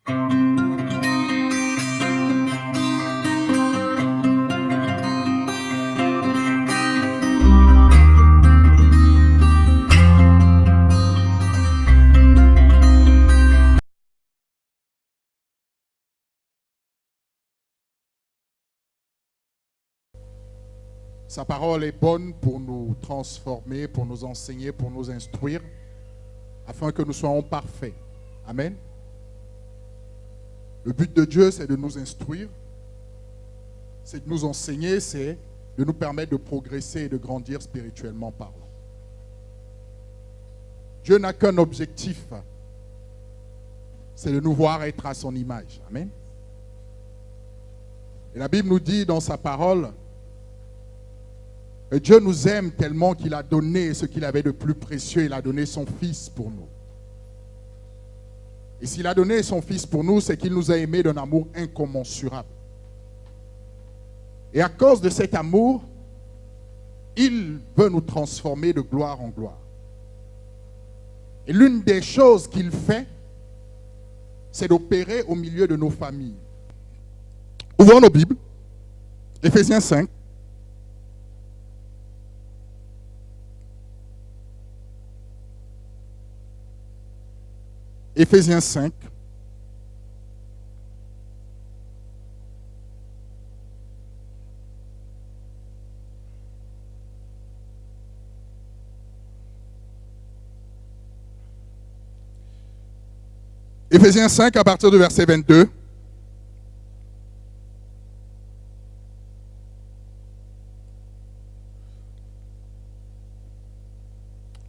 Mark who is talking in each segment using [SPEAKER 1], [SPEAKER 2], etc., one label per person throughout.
[SPEAKER 1] Sa parole est bonne pour nous transformer, pour nous enseigner, pour nous instruire, afin que nous soyons parfaits. Amen. Le but de Dieu, c'est de nous instruire, c'est de nous enseigner, c'est de nous permettre de progresser et de grandir spirituellement parlant. Dieu n'a qu'un objectif, c'est de nous voir être à son image. Amen. Et la Bible nous dit dans sa parole, et Dieu nous aime tellement qu'il a donné ce qu'il avait de plus précieux. Il a donné son Fils pour nous. Et s'il a donné son Fils pour nous, c'est qu'il nous a aimés d'un amour incommensurable. Et à cause de cet amour, il veut nous transformer de gloire en gloire. Et l'une des choses qu'il fait, c'est d'opérer au milieu de nos familles. Ouvrons nos Bibles. Éphésiens 5. Éphésiens 5. Éphésiens 5 à partir du verset 22.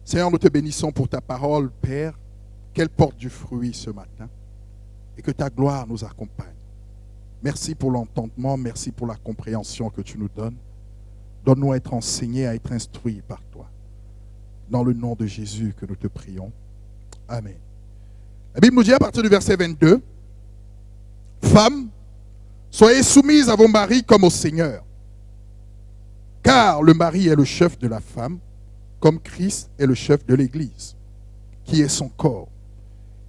[SPEAKER 1] Seigneur, nous te bénissons pour ta parole, Père, qu'elle porte du fruit ce matin et que ta gloire nous accompagne. Merci pour l'entendement, merci pour la compréhension que tu nous donnes. Donne-nous à être enseignés, à être instruits par toi. Dans le nom de Jésus que nous te prions. Amen. La Bible nous dit à partir du verset 22, « Femmes, soyez soumises à vos maris comme au Seigneur, car le mari est le chef de la femme, comme Christ est le chef de l'Église, qui est son corps,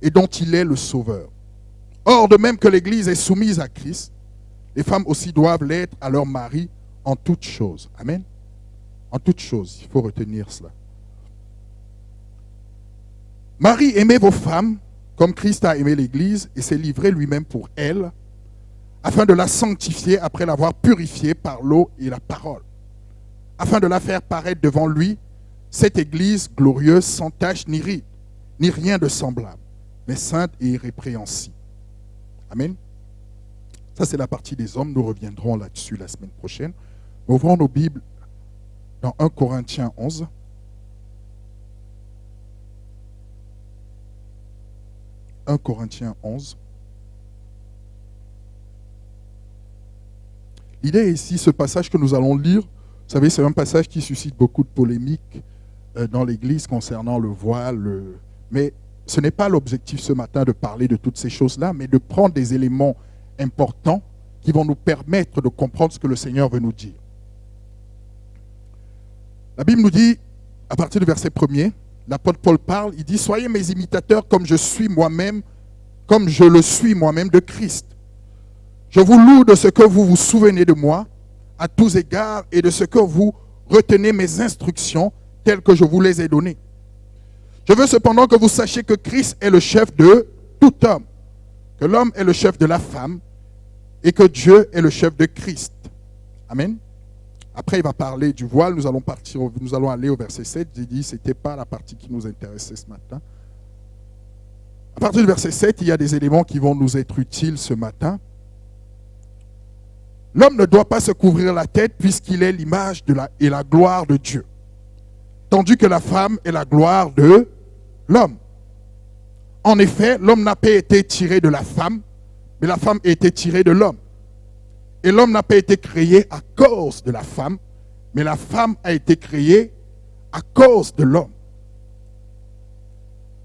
[SPEAKER 1] et dont il est le sauveur. Or, de même que l'Église est soumise à Christ, les femmes aussi doivent l'être à leur mari en toutes choses. » Amen. En toutes choses, il faut retenir cela. « Marie, aimez vos femmes, comme Christ a aimé l'Église et s'est livré lui-même pour elle, afin de la sanctifier après l'avoir purifiée par l'eau et la parole, afin de la faire paraître devant lui, cette Église glorieuse, sans tache ni ride, ni rien de semblable, mais sainte et irrépréhensible. » Amen. Ça, c'est la partie des hommes. Nous reviendrons là-dessus la semaine prochaine. Ouvrons nos Bibles dans 1 Corinthiens 11. 1 Corinthiens 11. L'idée ici, ce passage que nous allons lire, vous savez, c'est un passage qui suscite beaucoup de polémiques dans l'Église concernant le voile. Mais ce n'est pas l'objectif ce matin de parler de toutes ces choses-là, mais de prendre des éléments importants qui vont nous permettre de comprendre ce que le Seigneur veut nous dire. La Bible nous dit, à partir du verset 1er, l'apôtre Paul parle, il dit « Soyez mes imitateurs comme je suis moi-même, comme je le suis moi-même de Christ. Je vous loue de ce que vous vous souvenez de moi à tous égards et de ce que vous retenez mes instructions telles que je vous les ai données. Je veux cependant que vous sachiez que Christ est le chef de tout homme, que l'homme est le chef de la femme et que Dieu est le chef de Christ. » Amen. Après, il va parler du voile. Nous allons aller au verset 7. J'ai dit, ce n'était pas la partie qui nous intéressait ce matin. À partir du verset 7, il y a des éléments qui vont nous être utiles ce matin. L'homme ne doit pas se couvrir la tête puisqu'il est l'image et la gloire de Dieu, tandis que la femme est la gloire de l'homme. En effet, l'homme n'a pas été tiré de la femme, mais la femme a été tirée de l'homme. Et l'homme n'a pas été créé à cause de la femme, mais la femme a été créée à cause de l'homme.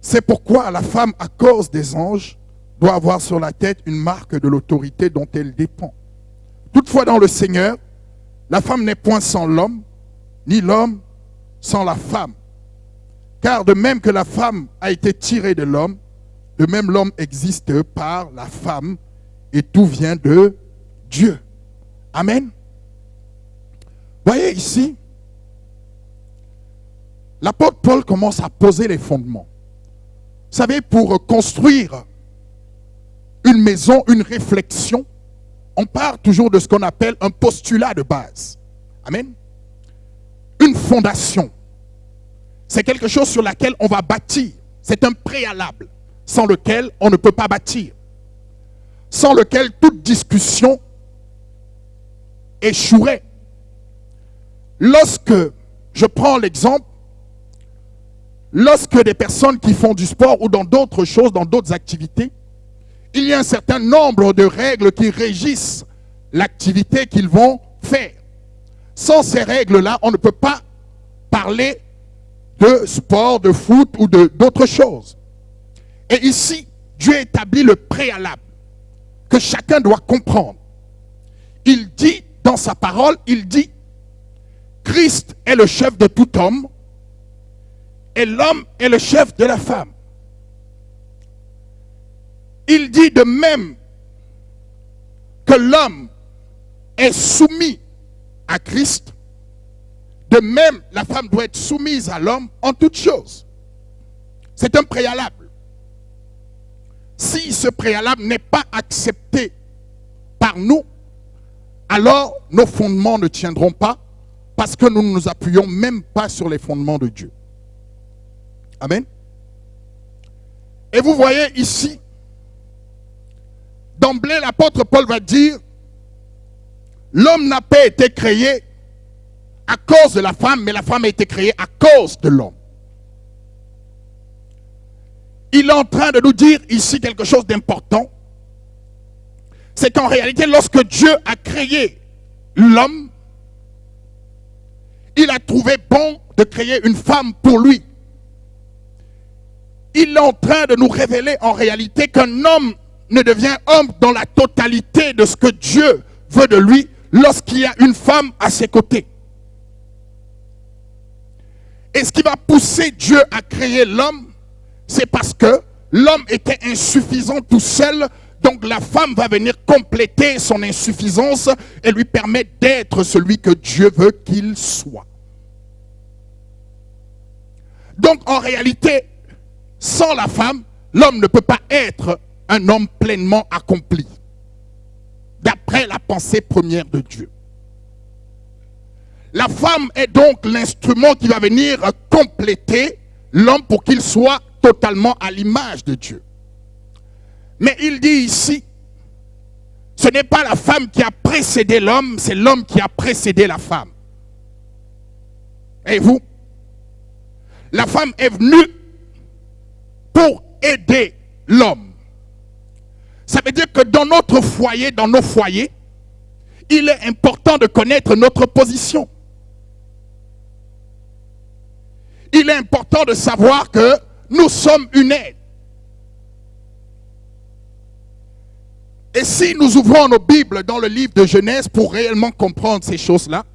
[SPEAKER 1] C'est pourquoi la femme, à cause des anges, doit avoir sur la tête une marque de l'autorité dont elle dépend. Toutefois, dans le Seigneur, la femme n'est point sans l'homme, ni l'homme sans la femme. Car de même que la femme a été tirée de l'homme, de même l'homme existe par la femme et tout vient de Dieu. Amen. Voyez ici, l'apôtre Paul commence à poser les fondements. Vous savez, pour construire une maison, une réflexion, on part toujours de ce qu'on appelle un postulat de base. Amen. Une fondation. C'est quelque chose sur laquelle on va bâtir. C'est un préalable sans lequel on ne peut pas bâtir. Sans lequel toute discussion échouerait. Lorsque, je prends l'exemple, lorsque des personnes qui font du sport ou dans d'autres choses, dans d'autres activités, il y a un certain nombre de règles qui régissent l'activité qu'ils vont faire. Sans ces règles-là, on ne peut pas parler de sport, de foot ou d'autres choses. Et ici, Dieu établit le préalable que chacun doit comprendre. Il dit dans sa parole, il dit, Christ est le chef de tout homme et l'homme est le chef de la femme. Il dit de même que l'homme est soumis à Christ, de même la femme doit être soumise à l'homme en toutes choses. C'est un préalable. Si ce préalable n'est pas accepté par nous, alors nos fondements ne tiendront pas parce que nous ne nous appuyons même pas sur les fondements de Dieu. Amen. Et vous voyez ici, d'emblée, l'apôtre Paul va dire, l'homme n'a pas été créé à cause de la femme, mais la femme a été créée à cause de l'homme. Il est en train de nous dire ici quelque chose d'important. C'est qu'en réalité, lorsque Dieu a créé l'homme, il a trouvé bon de créer une femme pour lui. Il est en train de nous révéler en réalité qu'un homme ne devient homme dans la totalité de ce que Dieu veut de lui lorsqu'il y a une femme à ses côtés. Et ce qui va pousser Dieu à créer l'homme, c'est parce que l'homme était insuffisant tout seul, donc la femme va venir compléter son insuffisance et lui permettre d'être celui que Dieu veut qu'il soit. Donc en réalité, sans la femme, l'homme ne peut pas être un homme pleinement accompli, d'après la pensée première de Dieu. La femme est donc l'instrument qui va venir compléter l'homme pour qu'il soit totalement à l'image de Dieu. Mais il dit ici, ce n'est pas la femme qui a précédé l'homme, c'est l'homme qui a précédé la femme. Et vous, la femme est venue pour aider l'homme. Ça veut dire que dans notre foyer, dans nos foyers, il est important de connaître notre position. Il est important de savoir que nous sommes une aide. Et si nous ouvrons nos Bibles dans le livre de Genèse pour réellement comprendre ces choses-là,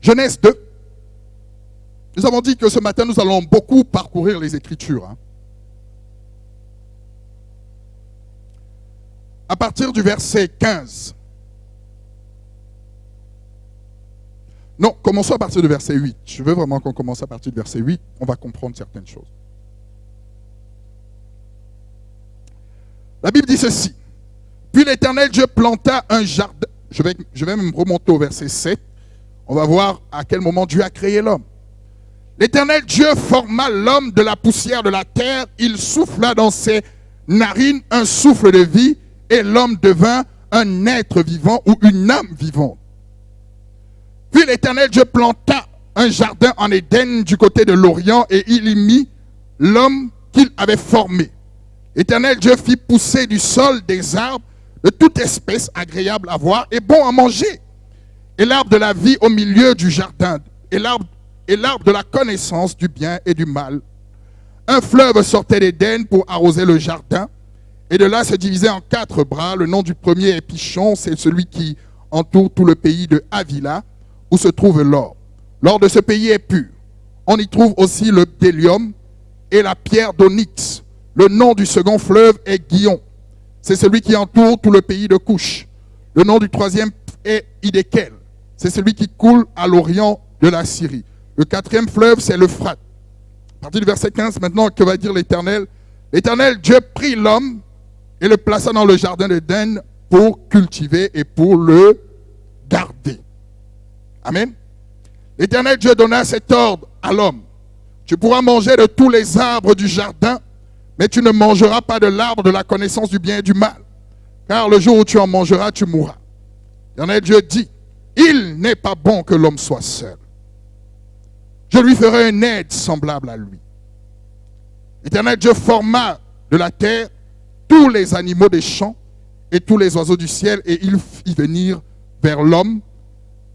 [SPEAKER 1] Genèse 2, nous avons dit que ce matin nous allons beaucoup parcourir les Écritures. À partir du verset 15. Non, commençons à partir du verset 8. Je veux vraiment qu'on commence à partir du verset 8. On va comprendre certaines choses. La Bible dit ceci. Puis l'Éternel Dieu planta un jardin. Je vais même remonter au verset 7. On va voir à quel moment Dieu a créé l'homme. L'Éternel Dieu forma l'homme de la poussière de la terre. Il souffla dans ses narines un souffle de vie. Et l'homme devint un être vivant ou une âme vivante. Puis l'Éternel Dieu planta un jardin en Éden du côté de l'Orient et il y mit l'homme qu'il avait formé. L'Éternel Dieu fit pousser du sol des arbres de toute espèce agréables à voir et bons à manger. Et l'arbre de la vie au milieu du jardin et l'arbre de la connaissance du bien et du mal. Un fleuve sortait d'Éden pour arroser le jardin et de là se divisait en 4 bras. Le nom du premier est Pichon, c'est celui qui entoure tout le pays de Havila, où se trouve l'or. L'or de ce pays est pur. On y trouve aussi le bdellium et la pierre d'onyx. Le nom du second fleuve est Gihon. C'est celui qui entoure tout le pays de Couche. Le nom du troisième est Hiddekel. C'est celui qui coule à l'orient de la Syrie. Le quatrième fleuve, c'est l'Euphrate. À partir du verset 15, maintenant, que va dire l'Éternel? L'Éternel, Dieu prit l'homme et le plaça dans le jardin d'Éden pour cultiver et pour le garder. Amen. L'Éternel Dieu donna cet ordre à l'homme. Tu pourras manger de tous les arbres du jardin, mais tu ne mangeras pas de l'arbre de la connaissance du bien et du mal. Car le jour où tu en mangeras, tu mourras. L'Éternel Dieu dit, il n'est pas bon que l'homme soit seul. Je lui ferai une aide semblable à lui. L'Éternel Dieu forma de la terre tous les animaux des champs et tous les oiseaux du ciel, et il fit venir vers l'homme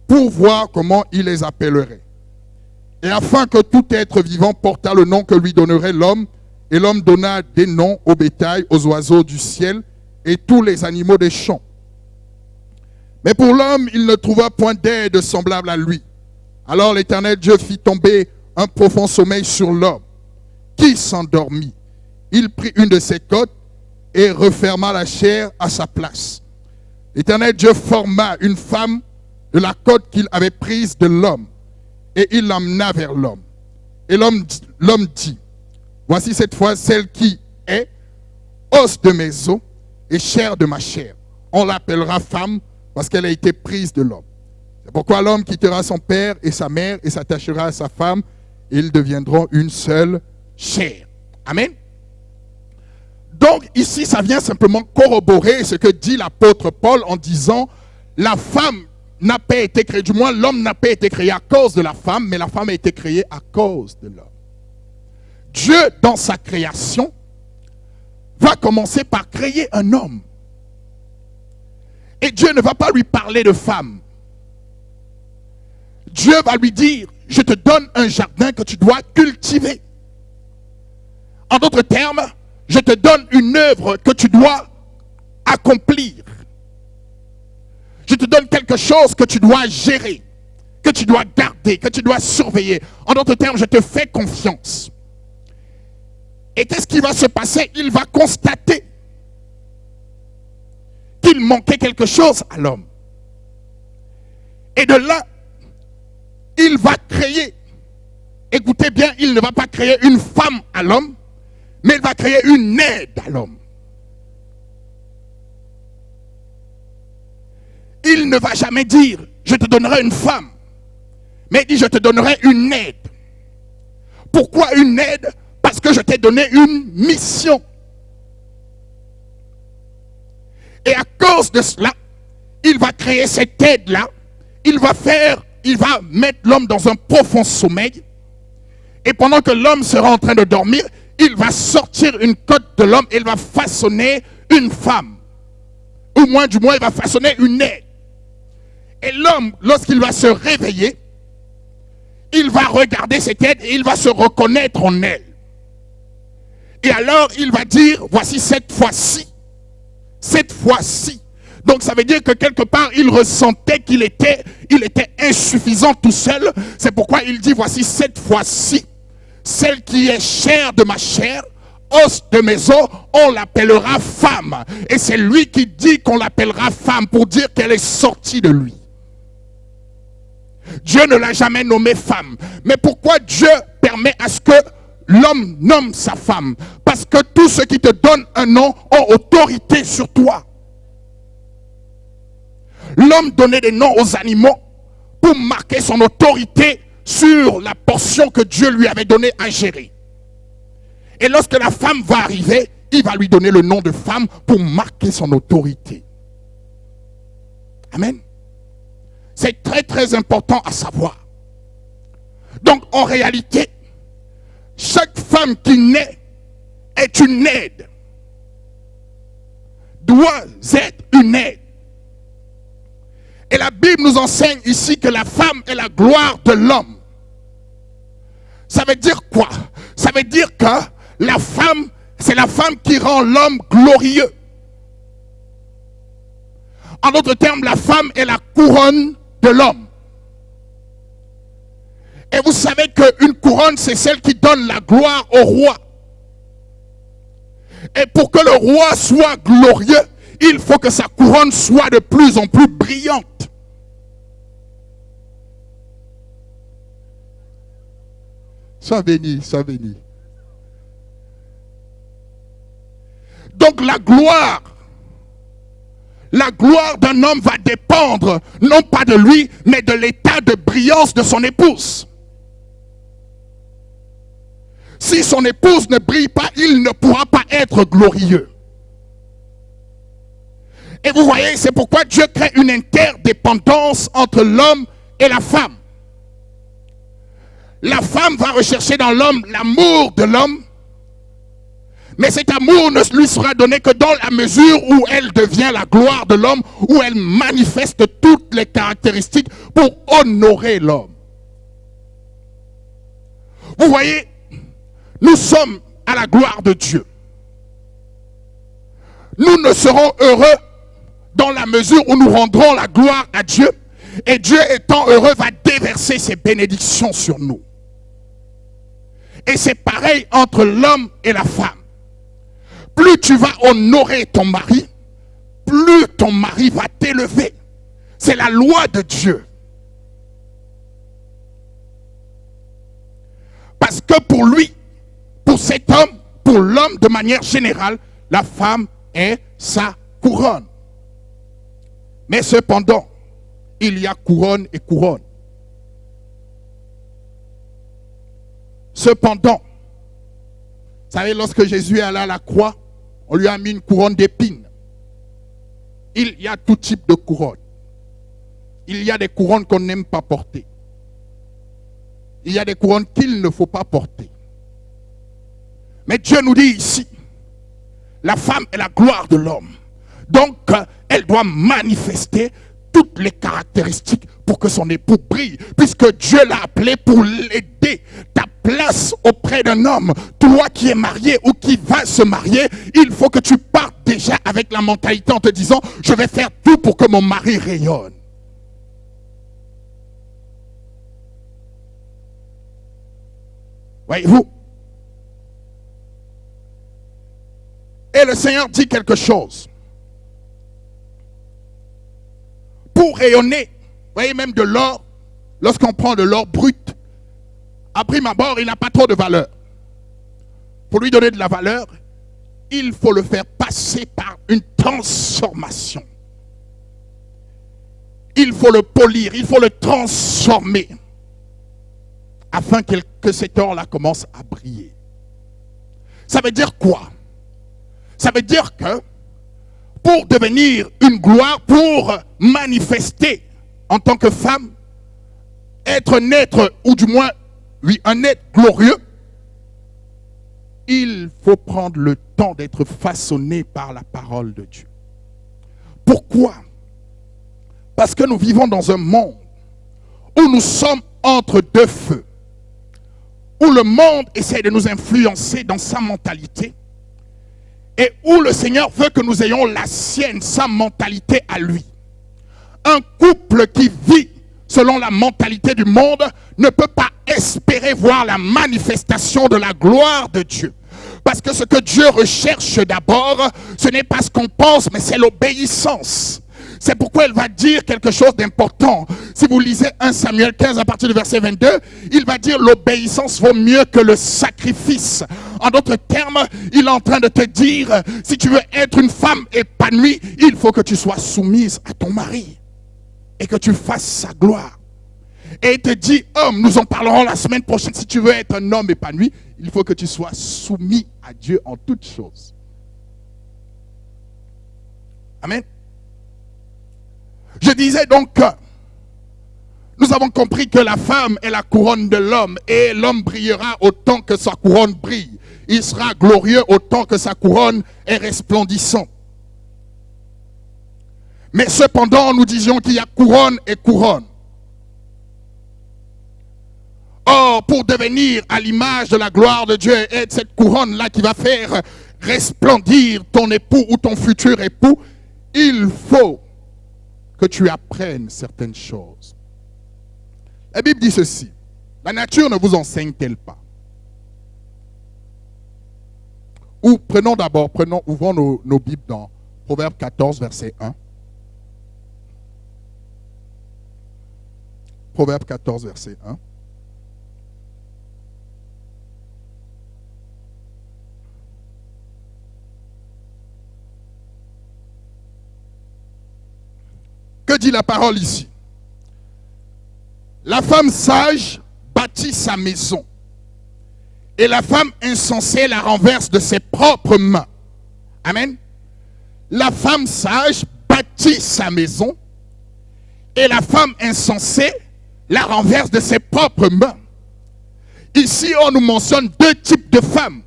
[SPEAKER 1] pour voir comment il les appellerait. Et afin que tout être vivant portât le nom que lui donnerait l'homme, et l'homme donna des noms au bétail, aux oiseaux du ciel et tous les animaux des champs. Mais pour l'homme, il ne trouva point d'aide semblable à lui. Alors l'Éternel Dieu fit tomber un profond sommeil sur l'homme, qui s'endormit. Il prit une de ses côtes et referma la chair à sa place. L'Éternel Dieu forma une femme de la côte qu'il avait prise de l'homme, et il l'emmena vers l'homme. Et l'homme dit, voici cette fois celle qui est os de mes os et chair de ma chair. On l'appellera femme parce qu'elle a été prise de l'homme. C'est pourquoi l'homme quittera son père et sa mère et s'attachera à sa femme, et ils deviendront une seule chair. Amen. Donc ici, ça vient simplement corroborer ce que dit l'apôtre Paul en disant, la femme n'a pas été créée, du moins l'homme n'a pas été créé à cause de la femme, mais la femme a été créée à cause de l'homme. Dieu, dans sa création, va commencer par créer un homme. Et Dieu ne va pas lui parler de femme. Dieu va lui dire, je te donne un jardin que tu dois cultiver. En d'autres termes, je te donne une œuvre que tu dois accomplir. Je te donne quelque chose que tu dois gérer, que tu dois garder, que tu dois surveiller. En d'autres termes, je te fais confiance. Et qu'est-ce qui va se passer? Il va constater qu'il manquait quelque chose à l'homme. Et de là, il va créer, écoutez bien, il ne va pas créer une femme à l'homme, mais il va créer une aide à l'homme. Il ne va jamais dire, je te donnerai une femme, mais il dit, je te donnerai une aide. Pourquoi une aide? Parce que je t'ai donné une mission. Et à cause de cela, il va créer cette aide-là. Il va mettre l'homme dans un profond sommeil. Et pendant que l'homme sera en train de dormir, il va sortir une côte de l'homme et il va façonner une femme. Ou moins, du moins, il va façonner une aide. Et l'homme, lorsqu'il va se réveiller, il va regarder cette aide et il va se reconnaître en elle. Et alors, il va dire, voici cette fois-ci. Cette fois-ci. Donc, ça veut dire que quelque part, il ressentait qu'il était insuffisant tout seul. C'est pourquoi il dit, voici cette fois-ci. Celle qui est chair de ma chair, os de mes os, on l'appellera femme. Et c'est lui qui dit qu'on l'appellera femme pour dire qu'elle est sortie de lui. Dieu ne l'a jamais nommée femme. Mais pourquoi Dieu permet à ce que l'homme nomme sa femme? Parce que tous ceux qui te donnent un nom ont autorité sur toi. L'homme donnait des noms aux animaux pour marquer son autorité sur la portion que Dieu lui avait donnée à gérer. Et lorsque la femme va arriver, il va lui donner le nom de femme pour marquer son autorité. Amen. C'est très très important à savoir. Donc en réalité, chaque femme qui naît est une aide. Doit être une aide. Et la Bible nous enseigne ici que la femme est la gloire de l'homme. Ça veut dire quoi? Ça veut dire que la femme, c'est la femme qui rend l'homme glorieux. En d'autres termes, la femme est la couronne de l'homme. Et vous savez qu'une couronne, c'est celle qui donne la gloire au roi. Et pour que le roi soit glorieux, il faut que sa couronne soit de plus en plus brillante. Sois béni, sois béni. Donc la gloire d'un homme va dépendre non pas de lui, mais de l'état de brillance de son épouse. Si son épouse ne brille pas, il ne pourra pas être glorieux. Et vous voyez, c'est pourquoi Dieu crée une interdépendance entre l'homme et la femme. La femme va rechercher dans l'homme l'amour de l'homme, mais cet amour ne lui sera donné que dans la mesure où elle devient la gloire de l'homme, où elle manifeste toutes les caractéristiques pour honorer l'homme. Vous voyez, nous sommes à la gloire de Dieu. Nous ne serons heureux dans la mesure où nous rendrons la gloire à Dieu. Et Dieu étant heureux va déverser ses bénédictions sur nous. Et c'est pareil entre l'homme et la femme. Plus tu vas honorer ton mari, plus ton mari va t'élever. C'est la loi de Dieu. Parce que pour lui, pour cet homme, pour l'homme de manière générale, la femme est sa couronne. Mais cependant, il y a couronne et couronne. Cependant, vous savez, lorsque Jésus est allé à la croix, on lui a mis une couronne d'épines. Il y a tout type de couronne. Il y a des couronnes qu'on n'aime pas porter. Il y a des couronnes qu'il ne faut pas porter. Mais Dieu nous dit ici, la femme est la gloire de l'homme. Donc, elle doit manifester toutes les caractéristiques pour que son époux brille. Puisque Dieu l'a appelé pour l'aider. Ta place auprès d'un homme, toi qui es marié ou qui vas se marier, il faut que tu partes déjà avec la mentalité en te disant, je vais faire tout pour que mon mari rayonne. Voyez-vous? Et le Seigneur dit quelque chose. Pour rayonner, vous voyez, même de l'or, lorsqu'on prend de l'or brut, à prime abord, il n'a pas trop de valeur. Pour lui donner de la valeur, il faut le faire passer par une transformation. Il faut le polir, il faut le transformer, afin que cet or-là commence à briller. Ça veut dire quoi? Ça veut dire que pour devenir une gloire, pour manifester en tant que femme, être un être, ou du moins, oui, un être glorieux, il faut prendre le temps d'être façonné par la parole de Dieu. Pourquoi? Parce que nous vivons dans un monde où nous sommes entre deux feux, où le monde essaie de nous influencer dans sa mentalité, et où le Seigneur veut que nous ayons la sienne, sa mentalité à lui. Un couple qui vit selon la mentalité du monde ne peut pas espérer voir la manifestation de la gloire de Dieu. Parce que ce que Dieu recherche d'abord, ce n'est pas ce qu'on pense, mais c'est l'obéissance. C'est pourquoi elle va dire quelque chose d'important. Si vous lisez 1 Samuel 15 à partir du verset 22, il va dire l'obéissance vaut mieux que le sacrifice. En d'autres termes, il est en train de te dire, si tu veux être une femme épanouie, il faut que tu sois soumise à ton mari et que tu fasses sa gloire. Et il te dit, homme, nous en parlerons la semaine prochaine, si tu veux être un homme épanoui, il faut que tu sois soumis à Dieu en toutes choses. Amen. Je disais donc que nous avons compris que la femme est la couronne de l'homme et l'homme brillera autant que sa couronne brille. Il sera glorieux autant que sa couronne est resplendissante. Mais cependant, nous disions qu'il y a couronne et couronne. Or, pour devenir à l'image de la gloire de Dieu et être cette couronne-là qui va faire resplendir ton époux ou ton futur époux, il faut que tu apprennes certaines choses. La Bible dit ceci. La nature ne vous enseigne-t-elle pas? Ou prenons d'abord, ouvrons nos Bibles dans Proverbe 14, verset 1. Proverbe 14, verset 1. Que dit la parole ici? La femme sage bâtit sa maison, et la femme insensée la renverse de ses propres mains. Amen. La femme sage bâtit sa maison, et la femme insensée la renverse de ses propres mains. Ici, on nous mentionne deux types de femmes.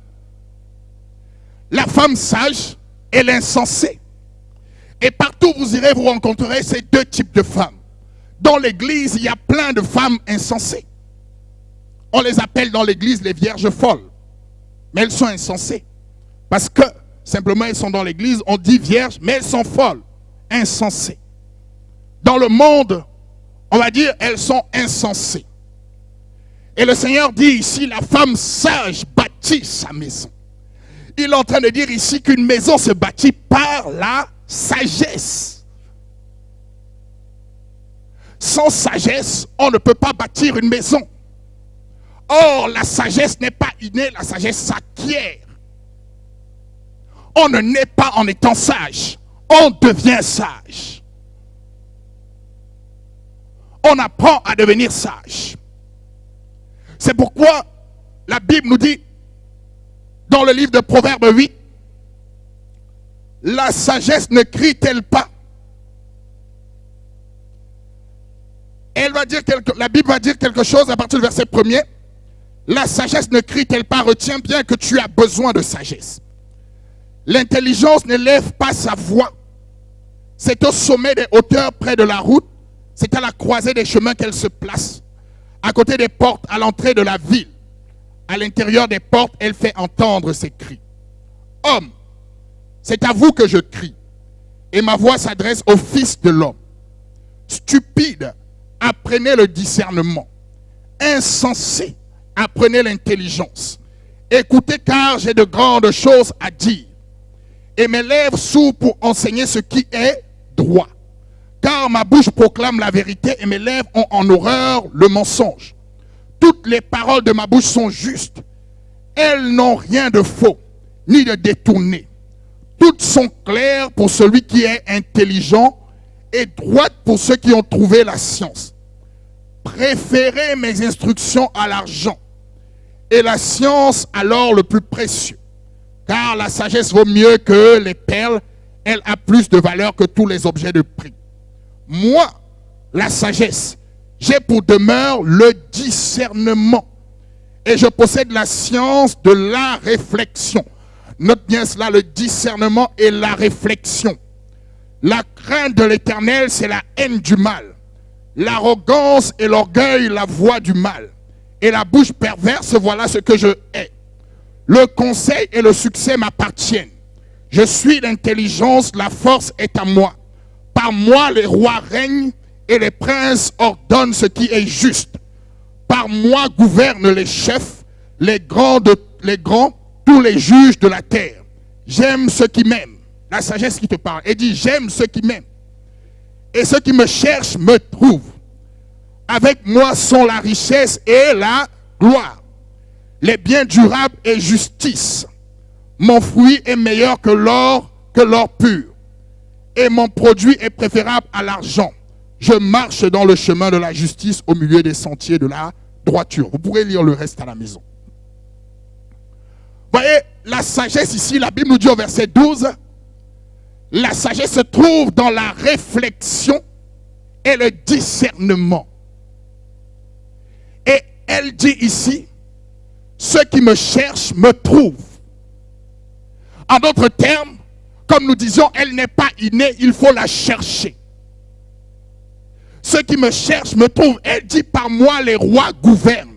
[SPEAKER 1] La femme sage et l'insensée. Et partout où vous irez, vous rencontrerez ces deux types de femmes. Dans l'église, il y a plein de femmes insensées. On les appelle dans l'église les vierges folles. Mais elles sont insensées. Parce que, simplement, elles sont dans l'église, on dit vierges, mais elles sont folles, insensées. Dans le monde, on va dire, elles sont insensées. Et le Seigneur dit ici, la femme sage bâtit sa maison. Il est en train de dire ici qu'une maison se bâtit par la sagesse. Sans sagesse, on ne peut pas bâtir une maison. Or, la sagesse n'est pas innée, la sagesse s'acquiert. On ne naît pas en étant sage, on devient sage. On apprend à devenir sage. C'est pourquoi la Bible nous dit, dans le livre de Proverbes 8, la sagesse ne crie-t-elle pas? La Bible va dire quelque chose à partir du verset 1er. La sagesse ne crie-t-elle pas? Retiens bien que tu as besoin de sagesse. L'intelligence n'élève pas sa voix. C'est au sommet des hauteurs près de la route. C'est à la croisée des chemins qu'elle se place. À côté des portes, à l'entrée de la ville. À l'intérieur des portes, elle fait entendre ses cris. Homme, c'est à vous que je crie. Et ma voix s'adresse au Fils de l'homme. Stupide, apprenez le discernement. Insensé, apprenez l'intelligence. Écoutez, car j'ai de grandes choses à dire. Et mes lèvres s'ouvrent pour enseigner ce qui est droit. Car ma bouche proclame la vérité et mes lèvres ont en horreur le mensonge. Toutes les paroles de ma bouche sont justes. Elles n'ont rien de faux, ni de détourné. Toutes sont claires pour celui qui est intelligent et droites pour ceux qui ont trouvé la science. Préférez mes instructions à l'argent et la science à l'or le plus précieux. Car la sagesse vaut mieux que les perles, elle a plus de valeur que tous les objets de prix. Moi, la sagesse, j'ai pour demeure le discernement. Et je possède la science de la réflexion. Note bien cela, le discernement et la réflexion. La crainte de l'Éternel, c'est la haine du mal. L'arrogance et l'orgueil, la voie du mal. Et la bouche perverse, voilà ce que je hais. Le conseil et le succès m'appartiennent. Je suis l'intelligence, la force est à moi. Par moi, les rois règnent et les princes ordonnent ce qui est juste. Par moi gouvernent les chefs, les grands, tous les juges de la terre. J'aime ceux qui m'aiment. La sagesse qui te parle. Et dit, j'aime ceux qui m'aiment. Et ceux qui me cherchent me trouvent. Avec moi sont la richesse et la gloire. Les biens durables et justice. Mon fruit est meilleur que l'or pur. Et mon produit est préférable à l'argent. Je marche dans le chemin de la justice au milieu des sentiers de la droiture. Vous pourrez lire le reste à la maison. Vous voyez, la sagesse ici, la Bible nous dit au verset 12, la sagesse se trouve dans la réflexion et le discernement. Et elle dit ici, ceux qui me cherchent me trouvent. En d'autres termes, comme nous disions, elle n'est pas innée, il faut la chercher. Ceux qui me cherchent me trouvent. Elle dit, par moi les rois gouvernent.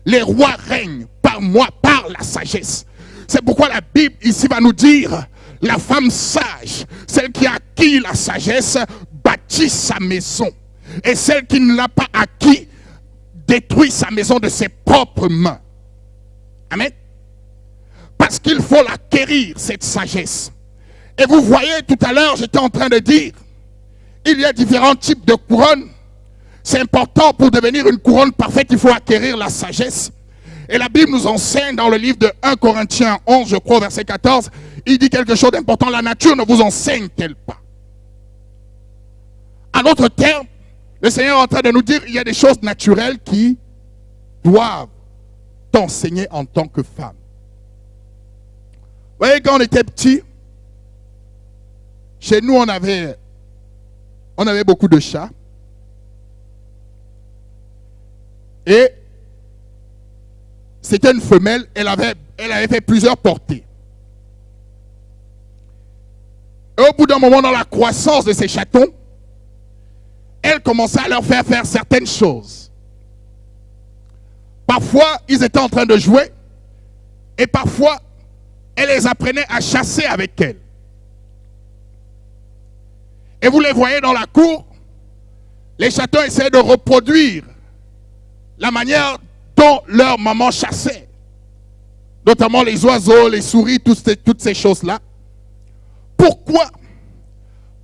[SPEAKER 1] Les rois règnent par moi, par la sagesse. C'est pourquoi la Bible ici va nous dire, la femme sage, celle qui a acquis la sagesse, bâtit sa maison. Et celle qui ne l'a pas acquis, détruit sa maison de ses propres mains. Amen. Parce qu'il faut l'acquérir, cette sagesse. Et vous voyez, tout à l'heure, j'étais en train de dire, il y a différents types de couronnes. C'est important, pour devenir une couronne parfaite, il faut acquérir la sagesse. Et la Bible nous enseigne dans le livre de 1 Corinthiens 11, je crois, verset 14, il dit quelque chose d'important, la nature ne vous enseigne-t-elle pas? En d'autres termes, le Seigneur est en train de nous dire, il y a des choses naturelles qui doivent t'enseigner en tant que femme. Vous voyez, quand on était petit, chez nous, on avait beaucoup de chats. Et c'était une femelle, elle avait fait plusieurs portées. Et au bout d'un moment, dans la croissance de ces chatons, elle commençait à leur faire certaines choses. Parfois, ils étaient en train de jouer, et parfois, elle les apprenait à chasser avec elle. Et vous les voyez dans la cour, les chatons essaient de reproduire la manière dont leur maman chassait. Notamment les oiseaux, les souris, toutes ces choses-là. Pourquoi?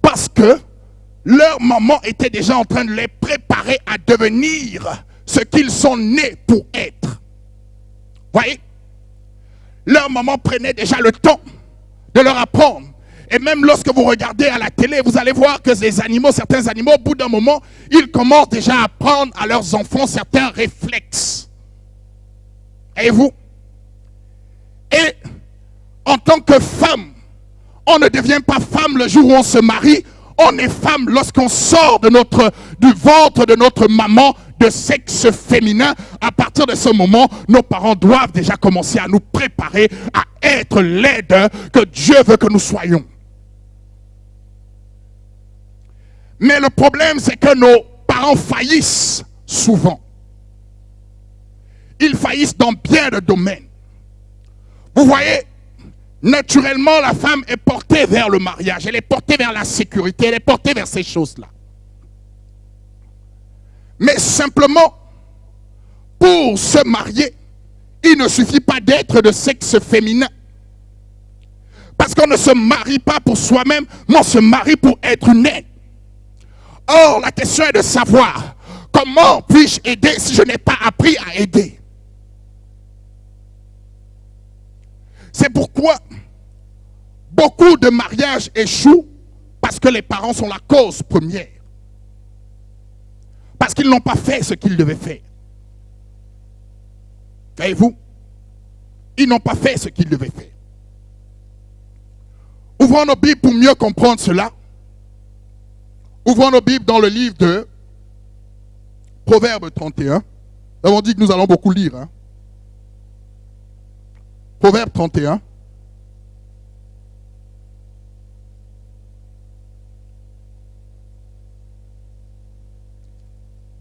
[SPEAKER 1] Parce que leur maman était déjà en train de les préparer à devenir ce qu'ils sont nés pour être. Voyez? Leur maman prenait déjà le temps de leur apprendre. Et même lorsque vous regardez à la télé, vous allez voir que les animaux, certains animaux, au bout d'un moment, ils commencent déjà à apprendre à leurs enfants certains réflexes. Et vous? Et en tant que femme, on ne devient pas femme le jour où on se marie. On est femme lorsqu'on sort du ventre de notre maman de sexe féminin. À partir de ce moment, nos parents doivent déjà commencer à nous préparer à être l'aide que Dieu veut que nous soyons. Mais le problème, c'est que nos parents faillissent souvent. Ils faillissent dans bien de domaines. Vous voyez, naturellement, la femme est portée vers le mariage. Elle est portée vers la sécurité. Elle est portée vers ces choses-là. Mais simplement, pour se marier, il ne suffit pas d'être de sexe féminin. Parce qu'on ne se marie pas pour soi-même, mais on se marie pour être une aide. Or, la question est de savoir comment puis-je aider si je n'ai pas appris à aider. C'est pourquoi beaucoup de mariages échouent parce que les parents sont la cause première. Parce qu'ils n'ont pas fait ce qu'ils devaient faire. Voyez-vous? Ils n'ont pas fait ce qu'ils devaient faire. Ouvrons nos Bibles pour mieux comprendre cela. Ouvrons nos Bibles dans le livre de Proverbe 31. Nous avons dit que nous allons beaucoup lire. Hein? Proverbe 31.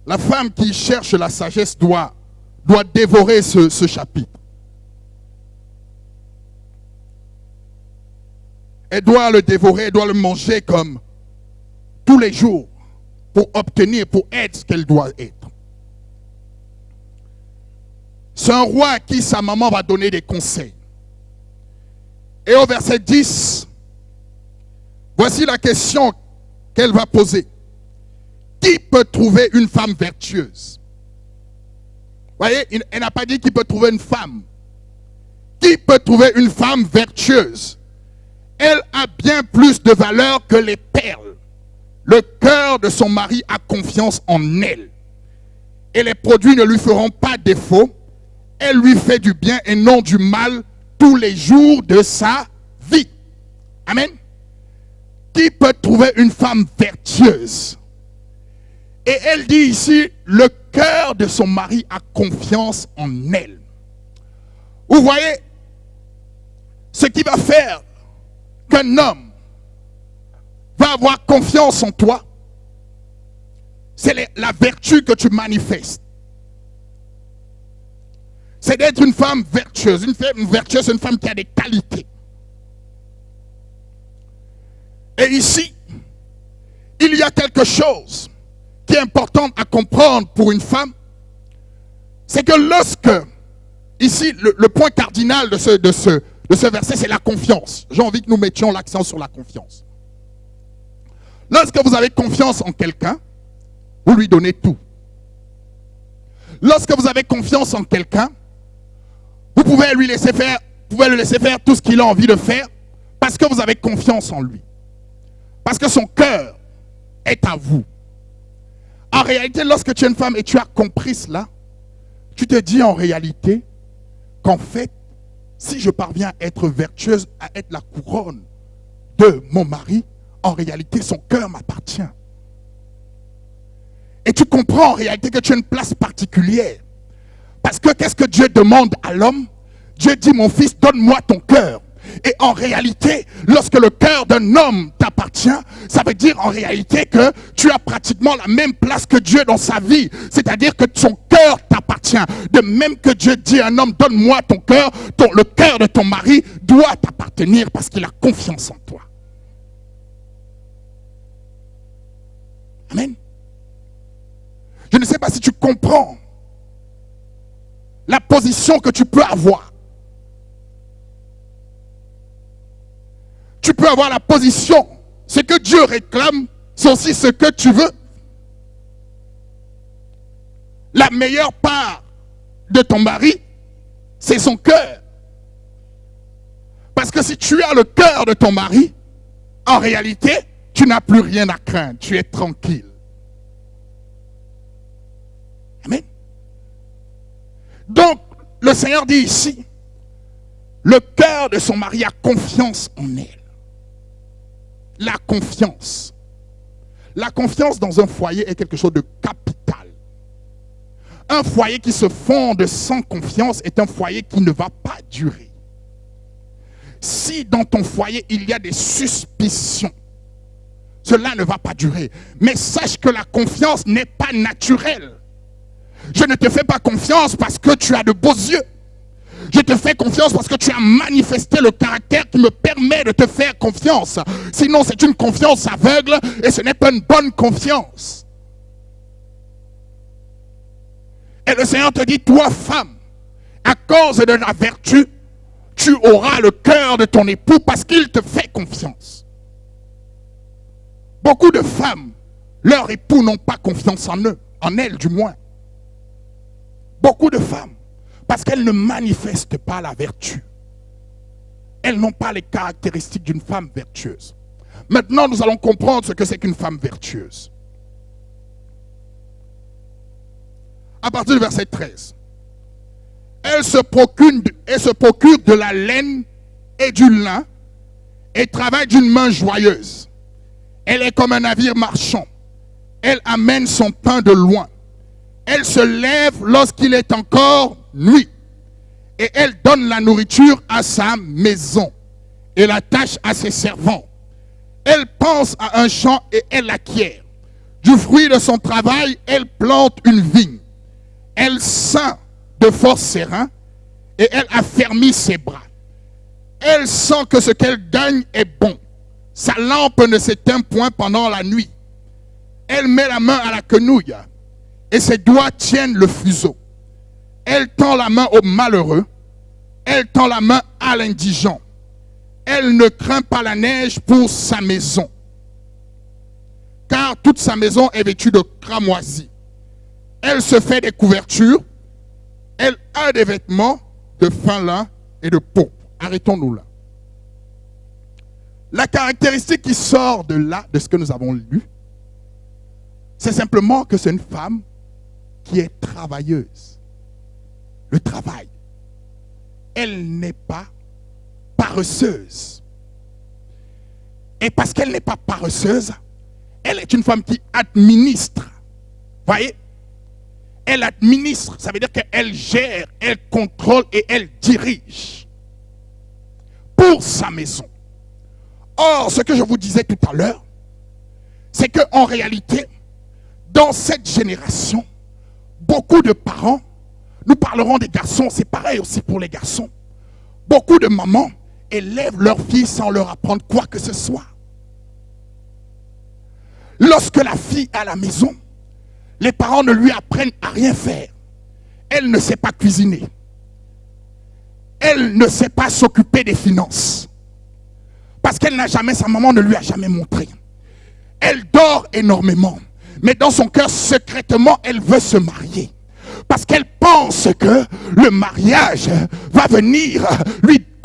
[SPEAKER 1] La femme qui cherche la sagesse doit dévorer ce chapitre. Elle doit le dévorer, elle doit le manger comme tous les jours pour obtenir, pour être ce qu'elle doit être. C'est un roi à qui sa maman va donner des conseils. Et au verset 10, voici la question qu'elle va poser. Qui peut trouver une femme vertueuse? Voyez, elle n'a pas dit qui peut trouver une femme. Qui peut trouver une femme vertueuse? Elle a bien plus de valeur que les perles. Le cœur de son mari a confiance en elle. Et les produits ne lui feront pas défaut. Elle lui fait du bien et non du mal tous les jours de sa vie. Amen. Qui peut trouver une femme vertueuse? Et elle dit ici, le cœur de son mari a confiance en elle. Vous voyez, ce qui va faire qu'un homme va avoir confiance en toi, c'est la vertu que tu manifestes. C'est d'être une femme vertueuse. Une femme vertueuse, c'est une femme qui a des qualités. Et ici, il y a quelque chose qui est important à comprendre pour une femme. c'est que lorsque, ici, le point cardinal de ce verset, c'est la confiance. J'ai envie que nous mettions l'accent sur la confiance. Lorsque vous avez confiance en quelqu'un, vous lui donnez tout. Lorsque vous avez confiance en quelqu'un, vous pouvez lui laisser faire, le laisser faire tout ce qu'il a envie de faire parce que vous avez confiance en lui. Parce que son cœur est à vous. En réalité, lorsque tu es une femme et tu as compris cela, tu te dis en réalité qu'en fait, si je parviens à être vertueuse, à être la couronne de mon mari, en réalité, son cœur m'appartient. Et tu comprends en réalité que tu as une place particulière. Parce que qu'est-ce que Dieu demande à l'homme? Dieu dit, mon fils, donne-moi ton cœur. Et en réalité, lorsque le cœur d'un homme t'appartient, ça veut dire en réalité que tu as pratiquement la même place que Dieu dans sa vie. C'est-à-dire que son cœur t'appartient. De même que Dieu dit à un homme, donne-moi ton cœur, le cœur de ton mari doit t'appartenir parce qu'il a confiance en toi. Amen. Je ne sais pas si tu comprends la position que tu peux avoir. Tu peux avoir la position. Ce que Dieu réclame, c'est aussi ce que tu veux. La meilleure part de ton mari, c'est son cœur. Parce que si tu as le cœur de ton mari, en réalité, tu n'as plus rien à craindre. Tu es tranquille. Amen. Donc, le Seigneur dit ici, le cœur de son mari a confiance en elle. La confiance. La confiance dans un foyer est quelque chose de capital. Un foyer qui se fonde sans confiance est un foyer qui ne va pas durer. Si dans ton foyer il y a des suspicions, cela ne va pas durer. Mais sache que la confiance n'est pas naturelle. Je ne te fais pas confiance parce que tu as de beaux yeux. Je te fais confiance parce que tu as manifesté le caractère qui me permet de te faire confiance. Sinon, c'est une confiance aveugle et ce n'est pas une bonne confiance. Et le Seigneur te dit, toi femme, à cause de la vertu, tu auras le cœur de ton époux parce qu'il te fait confiance. Beaucoup de femmes, leurs époux n'ont pas confiance en eux, en elles du moins. Beaucoup de femmes, parce qu'elles ne manifestent pas la vertu. Elles n'ont pas les caractéristiques d'une femme vertueuse. Maintenant, nous allons comprendre ce que c'est qu'une femme vertueuse. À partir du verset 13. Elle se procure de la laine et du lin et travaille d'une main joyeuse. Elle est comme un navire marchand. Elle amène son pain de loin. Elle se lève lorsqu'il est encore nuit. Et elle donne la nourriture à sa maison et la tâche à ses servants. Elle pense à un champ et elle l'acquiert. Du fruit de son travail, elle plante une vigne. Elle ceint de force ses reins et elle affermit ses bras. Elle sent que ce qu'elle gagne est bon. Sa lampe ne s'éteint point pendant la nuit. Elle met la main à la quenouille et ses doigts tiennent le fuseau. Elle tend la main au malheureux. Elle tend la main à l'indigent. Elle ne craint pas la neige pour sa maison. Car toute sa maison est vêtue de cramoisis. Elle se fait des couvertures. Elle a des vêtements de fin lin et de pourpre. Arrêtons-nous là. La caractéristique qui sort de là, de ce que nous avons lu, c'est simplement que c'est une femme qui est travailleuse. Le travail. Elle n'est pas paresseuse. Et parce qu'elle n'est pas paresseuse, elle est une femme qui administre. Voyez? Elle administre, ça veut dire qu'elle gère, elle contrôle et elle dirige pour sa maison. Or, ce que je vous disais tout à l'heure, c'est qu'en réalité, dans cette génération, beaucoup de parents, nous parlerons des garçons, c'est pareil aussi pour les garçons. Beaucoup de mamans élèvent leurs filles sans leur apprendre quoi que ce soit. Lorsque la fille est à la maison, les parents ne lui apprennent à rien faire. elle ne sait pas cuisiner. Elle ne sait pas s'occuper des finances. Parce qu'elle n'a jamais, sa maman ne lui a jamais montré. Elle dort énormément. Mais dans son cœur, secrètement, elle veut se marier. Parce qu'elle pense que le mariage va venir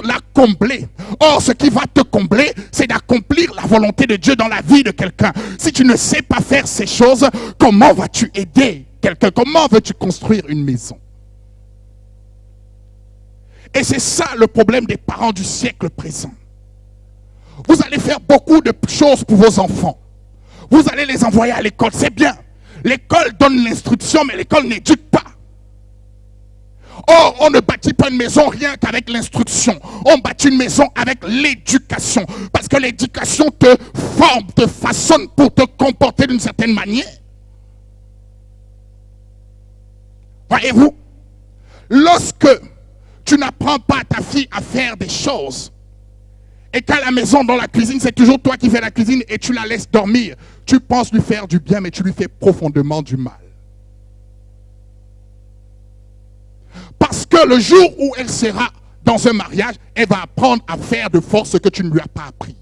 [SPEAKER 1] la combler. Or, ce qui va te combler, c'est d'accomplir la volonté de Dieu dans la vie de quelqu'un. Si tu ne sais pas faire ces choses, comment vas-tu aider quelqu'un? Comment veux-tu construire une maison? Et c'est ça le problème des parents du siècle présent. Vous allez faire beaucoup de choses pour vos enfants. Vous allez les envoyer à l'école, c'est bien. L'école donne l'instruction, mais l'école n'éduque pas. Or, on ne bâtit pas une maison rien qu'avec l'instruction. On bâtit une maison avec l'éducation. Parce que l'éducation te forme, te façonne pour te comporter d'une certaine manière. Voyez-vous, lorsque tu n'apprends pas à ta fille à faire des choses, et qu'à la maison, dans la cuisine, c'est toujours toi qui fais la cuisine et tu la laisses dormir, tu penses lui faire du bien, mais tu lui fais profondément du mal. Parce que le jour où elle sera dans un mariage, elle va apprendre à faire de force ce que tu ne lui as pas appris.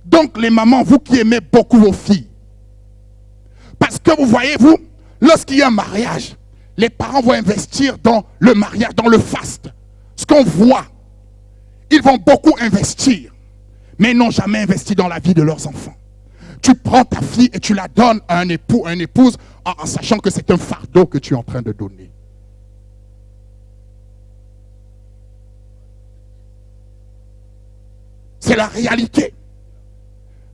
[SPEAKER 1] Donc les mamans, vous qui aimez beaucoup vos filles, parce que vous voyez, vous, lorsqu'il y a un mariage, les parents vont investir dans le mariage, dans le faste. Ce qu'on voit, ils vont beaucoup investir, mais ils n'ont jamais investi dans la vie de leurs enfants. Tu prends ta fille et tu la donnes à un époux, à une épouse, en sachant que c'est un fardeau que tu es en train de donner. C'est la réalité.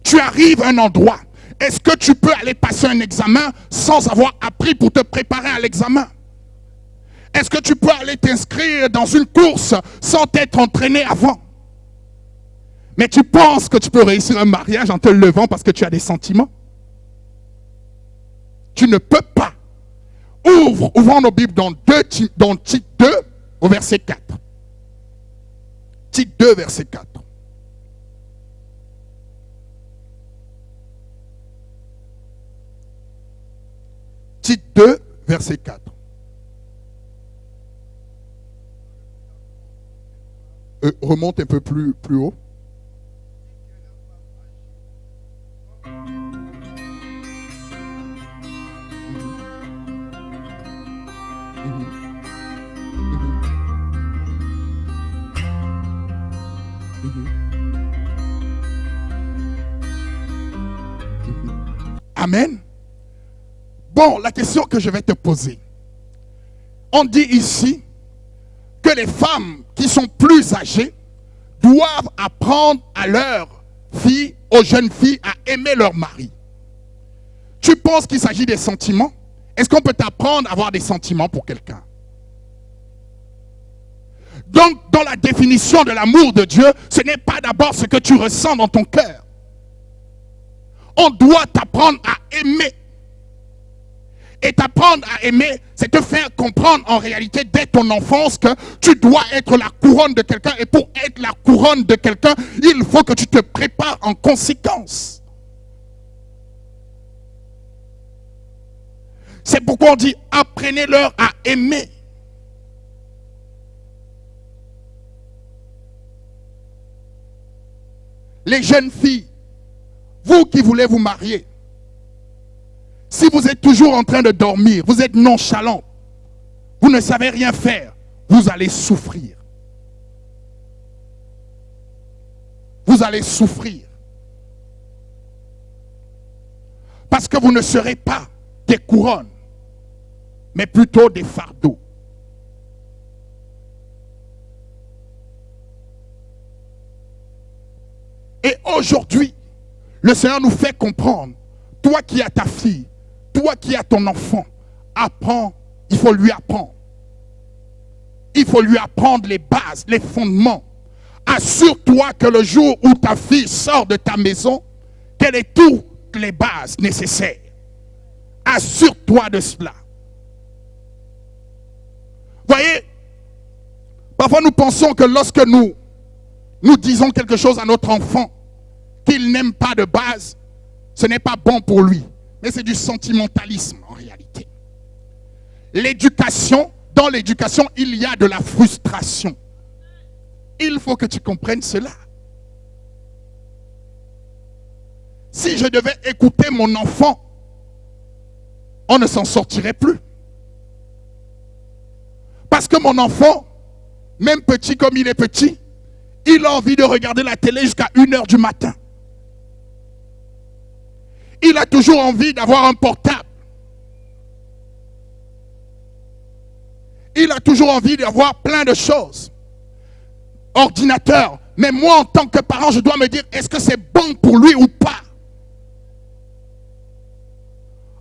[SPEAKER 1] Tu arrives à un endroit. Est-ce que tu peux aller passer un examen sans avoir appris pour te préparer à l'examen? Est-ce que tu peux aller t'inscrire dans une course sans t'être entraîné avant? Mais tu penses que tu peux réussir un mariage en te levant parce que tu as des sentiments? Tu ne peux pas. Ouvrons nos Bibles dans Tite 2 au verset 4. Tite 2 verset 4. Tite 2 verset 4. Remonte un peu plus haut. Amen. Bon, la question que je vais te poser. On dit ici que les femmes qui sont plus âgées doivent apprendre à leurs filles, aux jeunes filles, à aimer leur mari. Tu penses qu'il s'agit des sentiments? Est-ce qu'on peut t'apprendre à avoir des sentiments pour quelqu'un? Donc, dans la définition de l'amour de Dieu, ce n'est pas d'abord ce que tu ressens dans ton cœur. On doit t'apprendre à aimer. Et t'apprendre à aimer, c'est te faire comprendre en réalité dès ton enfance que tu dois être la couronne de quelqu'un. Et pour être la couronne de quelqu'un, il faut que tu te prépares en conséquence. C'est pourquoi on dit apprenez-leur à aimer. Les jeunes filles, vous qui voulez vous marier, si vous êtes toujours en train de dormir, vous êtes nonchalant, vous ne savez rien faire, vous allez souffrir. Vous allez souffrir. Parce que vous ne serez pas des couronnes, mais plutôt des fardeaux. Et aujourd'hui, le Seigneur nous fait comprendre, toi qui as ta fille, toi qui as ton enfant, apprends, il faut lui apprendre. Il faut lui apprendre les bases, les fondements. Assure-toi que le jour où ta fille sort de ta maison, qu'elle ait toutes les bases nécessaires. Assure-toi de cela. Voyez, parfois nous pensons que lorsque nous disons quelque chose à notre enfant qu'il n'aime pas de base, ce n'est pas bon pour lui. Mais c'est du sentimentalisme en réalité. L'éducation, dans l'éducation, il y a de la frustration. Il faut que tu comprennes cela. Si je devais écouter mon enfant, on ne s'en sortirait plus. Parce que mon enfant, même petit comme il est petit, il a envie de regarder la télé jusqu'à 1h du matin. Il a toujours envie d'avoir un portable. Il a toujours envie d'avoir plein de choses. Ordinateur. Mais moi, en tant que parent, je dois me dire, est-ce que c'est bon pour lui ou pas?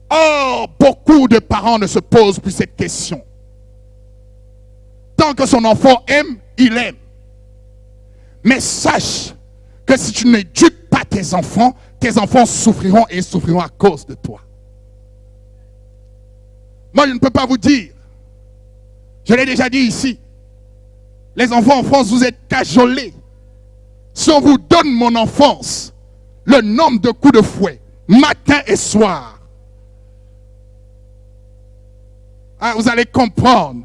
[SPEAKER 1] Or, beaucoup de parents ne se posent plus cette question. Tant que son enfant aime, il aime. Mais sache que si tu n'éduques pas tes enfants souffriront et souffriront à cause de toi. Moi, je ne peux pas vous dire, je l'ai déjà dit ici, les enfants en France, vous êtes cajolés. Si on vous donne mon enfance, le nombre de coups de fouet, matin et soir, vous allez comprendre.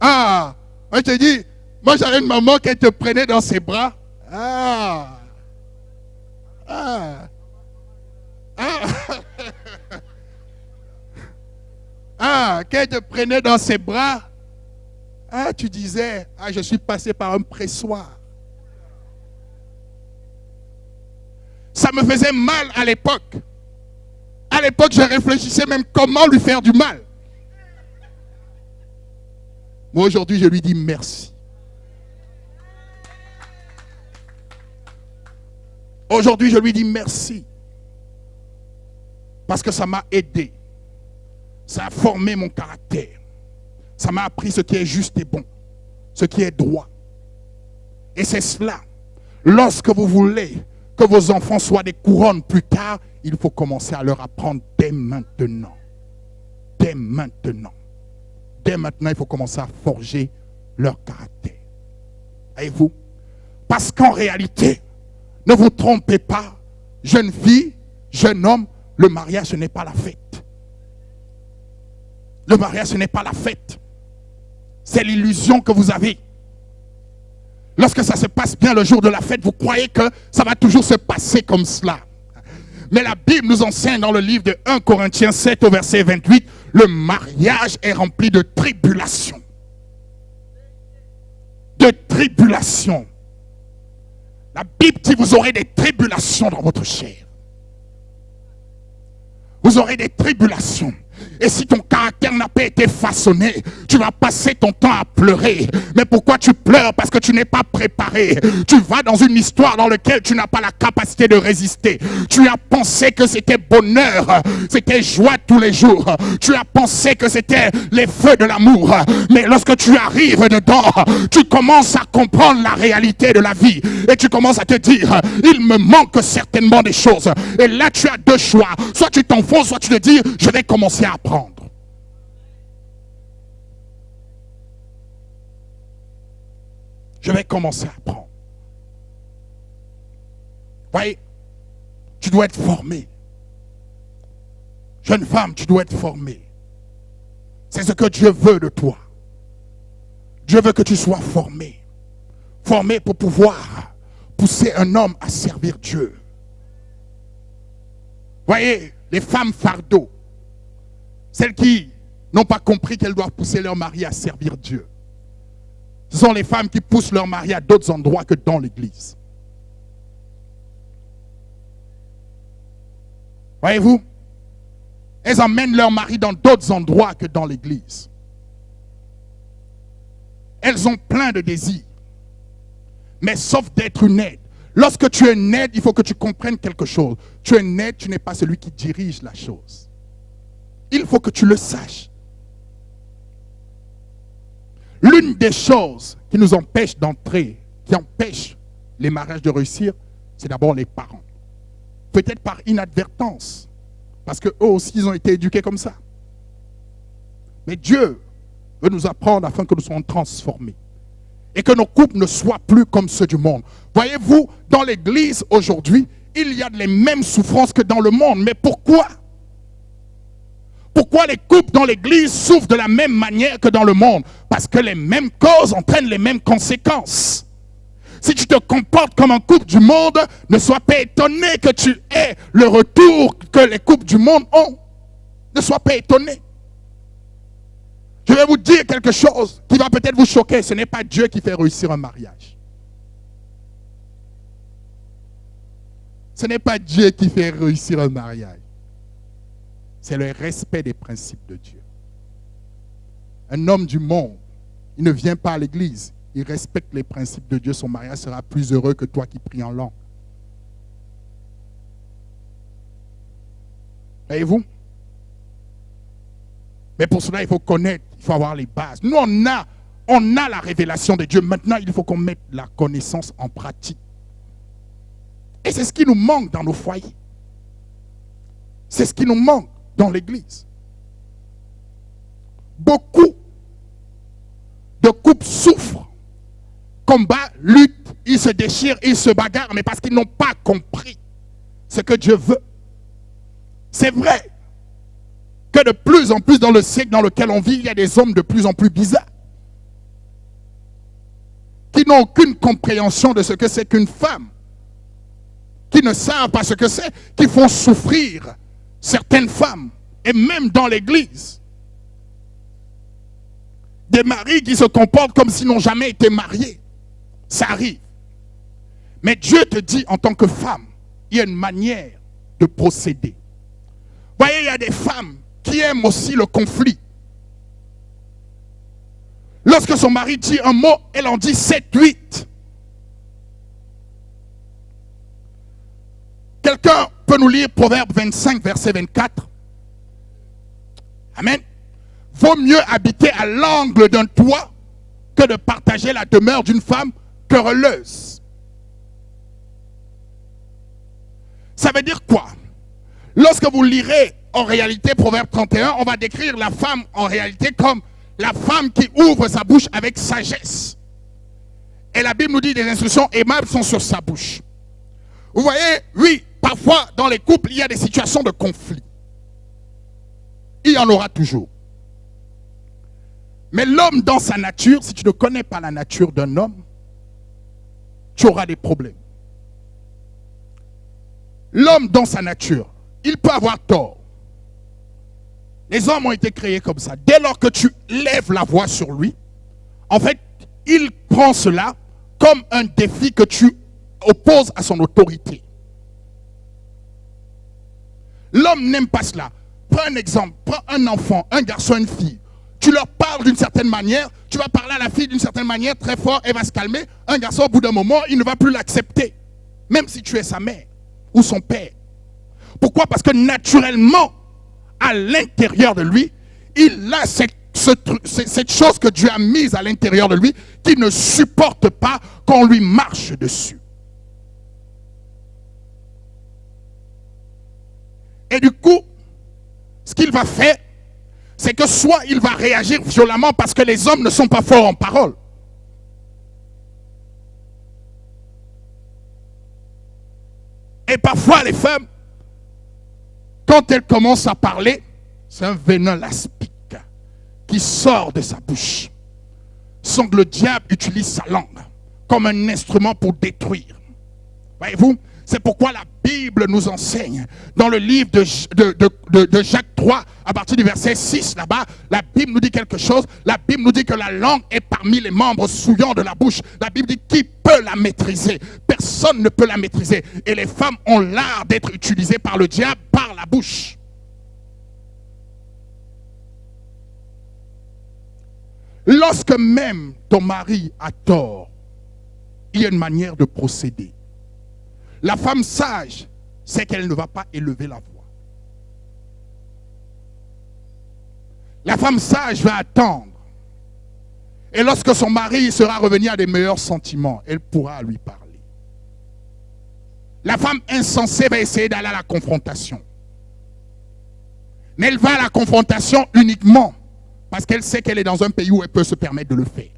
[SPEAKER 1] Moi je te dis, moi j'avais une maman qui te prenait dans ses bras. Qu'elle te prenait dans ses bras. Tu disais, je suis passé par un pressoir. Ça me faisait mal à l'époque. À l'époque, je réfléchissais même comment lui faire du mal. Moi, aujourd'hui, je lui dis merci. Aujourd'hui, je lui dis merci. Parce que ça m'a aidé. Ça a formé mon caractère. Ça m'a appris ce qui est juste et bon. Ce qui est droit. Et c'est cela. Lorsque vous voulez que vos enfants soient des couronnes plus tard, il faut commencer à leur apprendre dès maintenant. Dès maintenant. Dès maintenant, il faut commencer à forger leur caractère. Voyez-vous? Parce qu'en réalité, ne vous trompez pas, jeune fille, jeune homme, le mariage, ce n'est pas la fête. Le mariage, ce n'est pas la fête. C'est l'illusion que vous avez. Lorsque ça se passe bien le jour de la fête, vous croyez que ça va toujours se passer comme cela. Mais la Bible nous enseigne dans le livre de 1 Corinthiens 7 au verset 28, le mariage est rempli de tribulations. De tribulations. La Bible dit vous aurez des tribulations dans votre chair. Vous aurez des tribulations. Et si ton caractère n'a pas été façonné, tu vas passer ton temps à pleurer. Mais pourquoi tu pleures? Parce que tu n'es pas préparé. Tu vas dans une histoire dans laquelle tu n'as pas la capacité de résister. Tu as pensé que c'était bonheur, c'était joie tous les jours. Tu as pensé que c'était les feux de l'amour. Mais lorsque tu arrives dedans, tu commences à comprendre la réalité de la vie. Et tu commences à te dire, il me manque certainement des choses. Et là, tu as deux choix. Soit tu t'enfonces, soit tu te dis, je vais commencer à apprendre. Je vais commencer à apprendre. Voyez, tu dois être formé. Jeune femme, tu dois être formée. C'est ce que Dieu veut de toi. Dieu veut que tu sois formé. Formé pour pouvoir pousser un homme à servir Dieu. Voyez, les femmes fardeaux, celles qui n'ont pas compris qu'elles doivent pousser leur mari à servir Dieu. Ce sont les femmes qui poussent leur mari à d'autres endroits que dans l'église. Voyez-vous? Elles emmènent leur mari dans d'autres endroits que dans l'église. Elles ont plein de désirs. Mais sauf d'être une aide. Lorsque tu es une aide, il faut que tu comprennes quelque chose. Tu es une aide, tu n'es pas celui qui dirige la chose. Il faut que tu le saches. L'une des choses qui nous empêche d'entrer, qui empêche les mariages de réussir, c'est d'abord les parents. Peut-être par inadvertance, parce qu'eux aussi, ils ont été éduqués comme ça. Mais Dieu veut nous apprendre afin que nous soyons transformés. Et que nos couples ne soient plus comme ceux du monde. Voyez-vous, dans l'église aujourd'hui, il y a les mêmes souffrances que dans le monde. Mais pourquoi? Pourquoi les couples dans l'église souffrent de la même manière que dans le monde? Parce que les mêmes causes entraînent les mêmes conséquences. Si tu te comportes comme un couple du monde, ne sois pas étonné que tu aies le retour que les couples du monde ont. Ne sois pas étonné. Je vais vous dire quelque chose qui va peut-être vous choquer. Ce n'est pas Dieu qui fait réussir un mariage. Ce n'est pas Dieu qui fait réussir un mariage. C'est le respect des principes de Dieu. Un homme du monde, il ne vient pas à l'église. Il respecte les principes de Dieu. Son mariage sera plus heureux que toi qui pries en langue. Voyez-vous? Mais pour cela, il faut connaître, il faut avoir les bases. Nous, on a la révélation de Dieu. Maintenant, il faut qu'on mette la connaissance en pratique. Et c'est ce qui nous manque dans nos foyers. C'est ce qui nous manque dans l'église. Beaucoup de couples souffrent, combattent, luttent, ils se déchirent, ils se bagarrent, mais parce qu'ils n'ont pas compris ce que Dieu veut. C'est vrai que de plus en plus dans le siècle dans lequel on vit, il y a des hommes de plus en plus bizarres qui n'ont aucune compréhension de ce que c'est qu'une femme, qui ne savent pas ce que c'est, qui font souffrir certaines femmes, et même dans l'église. Des maris qui se comportent comme s'ils n'ont jamais été mariés. Ça arrive. Mais Dieu te dit en tant que femme, il y a une manière de procéder. Vous voyez, il y a des femmes qui aiment aussi le conflit. Lorsque son mari dit un mot, elle en dit 7, 8. Quelqu'un peut nous lire Proverbe 25, verset 24. Amen. Vaut mieux habiter à l'angle d'un toit que de partager la demeure d'une femme querelleuse. Ça veut dire quoi? Lorsque vous lirez en réalité Proverbe 31, on va décrire la femme en réalité comme la femme qui ouvre sa bouche avec sagesse. Et la Bible nous dit des instructions aimables sont sur sa bouche. Vous voyez, oui, parfois dans les couples, il y a des situations de conflit. Il y en aura toujours. Mais l'homme dans sa nature, si tu ne connais pas la nature d'un homme, tu auras des problèmes. L'homme dans sa nature, il peut avoir tort. Les hommes ont été créés comme ça. Dès lors que tu lèves la voix sur lui, en fait, il prend cela comme un défi que tu opposes à son autorité. L'homme n'aime pas cela. Prends un exemple, prends un enfant, un garçon, une fille. Tu leur parles d'une certaine manière, tu vas parler à la fille d'une certaine manière, très fort, elle va se calmer. Un garçon, au bout d'un moment, il ne va plus l'accepter. Même si tu es sa mère ou son père. Pourquoi? Parce que naturellement, à l'intérieur de lui, il a cette chose que Dieu a mise à l'intérieur de lui qui ne supporte pas qu'on lui marche dessus. Et du coup, ce qu'il va faire, c'est que soit il va réagir violemment parce que les hommes ne sont pas forts en parole. Et parfois les femmes, quand elles commencent à parler, c'est un venin laspique qui sort de sa bouche. Sans que le diable utilise sa langue comme un instrument pour détruire. Voyez-vous? C'est pourquoi la Bible nous enseigne, dans le livre de Jacques 3, à partir du verset 6, là-bas, la Bible nous dit quelque chose. La Bible nous dit que la langue est parmi les membres souillants de la bouche. La Bible dit qui peut la maîtriser? Personne ne peut la maîtriser. Et les femmes ont l'art d'être utilisées par le diable, par la bouche. Lorsque même ton mari a tort, il y a une manière de procéder. La femme sage, c'est qu'elle ne va pas élever la voix. La femme sage va attendre. Et lorsque son mari sera revenu à des meilleurs sentiments, elle pourra lui parler. La femme insensée va essayer d'aller à la confrontation. Mais elle va à la confrontation uniquement parce qu'elle sait qu'elle est dans un pays où elle peut se permettre de le faire.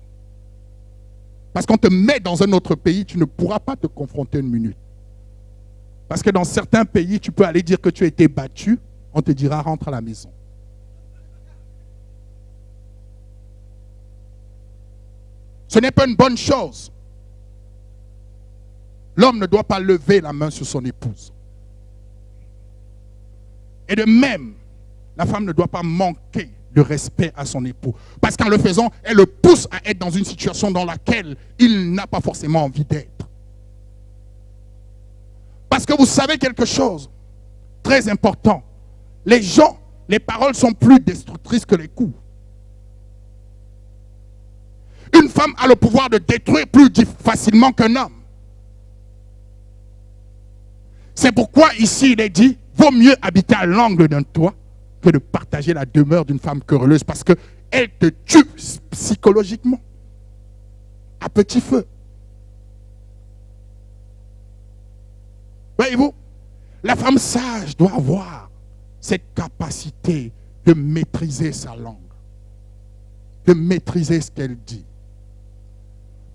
[SPEAKER 1] Parce qu'on te met dans un autre pays, tu ne pourras pas te confronter une minute. Parce que dans certains pays, tu peux aller dire que tu as été battu, on te dira rentre à la maison. Ce n'est pas une bonne chose. L'homme ne doit pas lever la main sur son épouse. Et de même, la femme ne doit pas manquer de respect à son époux. Parce qu'en le faisant, elle le pousse à être dans une situation dans laquelle il n'a pas forcément envie d'être. Parce que vous savez quelque chose, très important. Les gens, les paroles sont plus destructrices que les coups. Une femme a le pouvoir de détruire plus facilement qu'un homme. C'est pourquoi ici il est dit, vaut mieux habiter à l'angle d'un toit que de partager la demeure d'une femme querelleuse, parce qu'elle te tue psychologiquement à petit feu. Voyez-vous, la femme sage doit avoir cette capacité de maîtriser sa langue, de maîtriser ce qu'elle dit.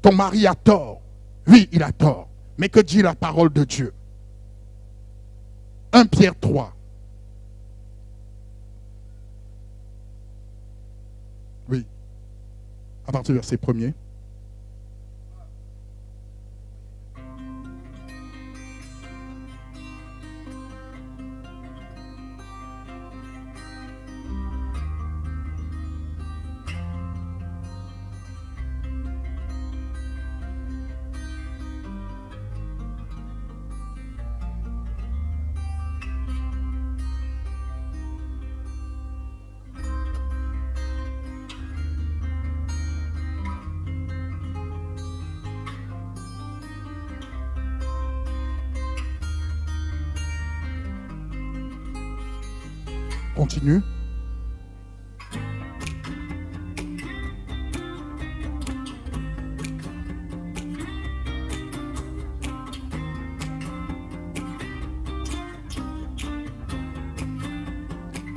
[SPEAKER 1] Ton mari a tort, oui il a tort, mais que dit la parole de Dieu? 1 Pierre 3. Oui, à partir du verset 1er. Continue.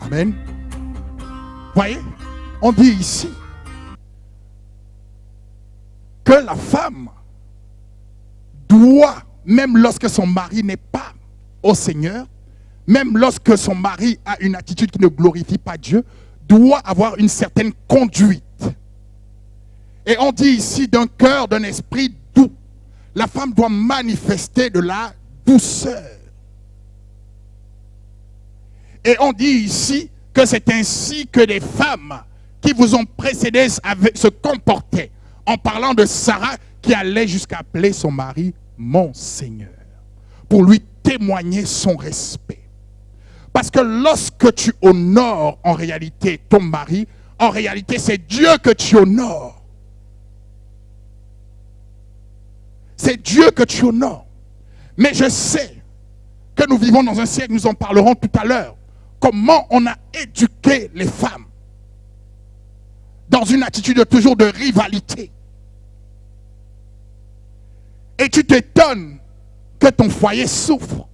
[SPEAKER 1] Amen. Voyez, on dit ici que la femme doit, même lorsque son mari n'est pas au Seigneur, même lorsque son mari a une attitude qui ne glorifie pas Dieu, doit avoir une certaine conduite. Et on dit ici d'un cœur, d'un esprit doux. La femme doit manifester de la douceur. Et on dit ici que c'est ainsi que les femmes qui vous ont précédé se comportaient, en parlant de Sarah qui allait jusqu'à appeler son mari mon Seigneur, pour lui témoigner son respect. Parce que lorsque tu honores en réalité ton mari, en réalité c'est Dieu que tu honores. C'est Dieu que tu honores. Mais je sais que nous vivons dans un siècle, nous en parlerons tout à l'heure, comment on a éduqué les femmes dans une attitude toujours de rivalité. Et tu t'étonnes que ton foyer souffre.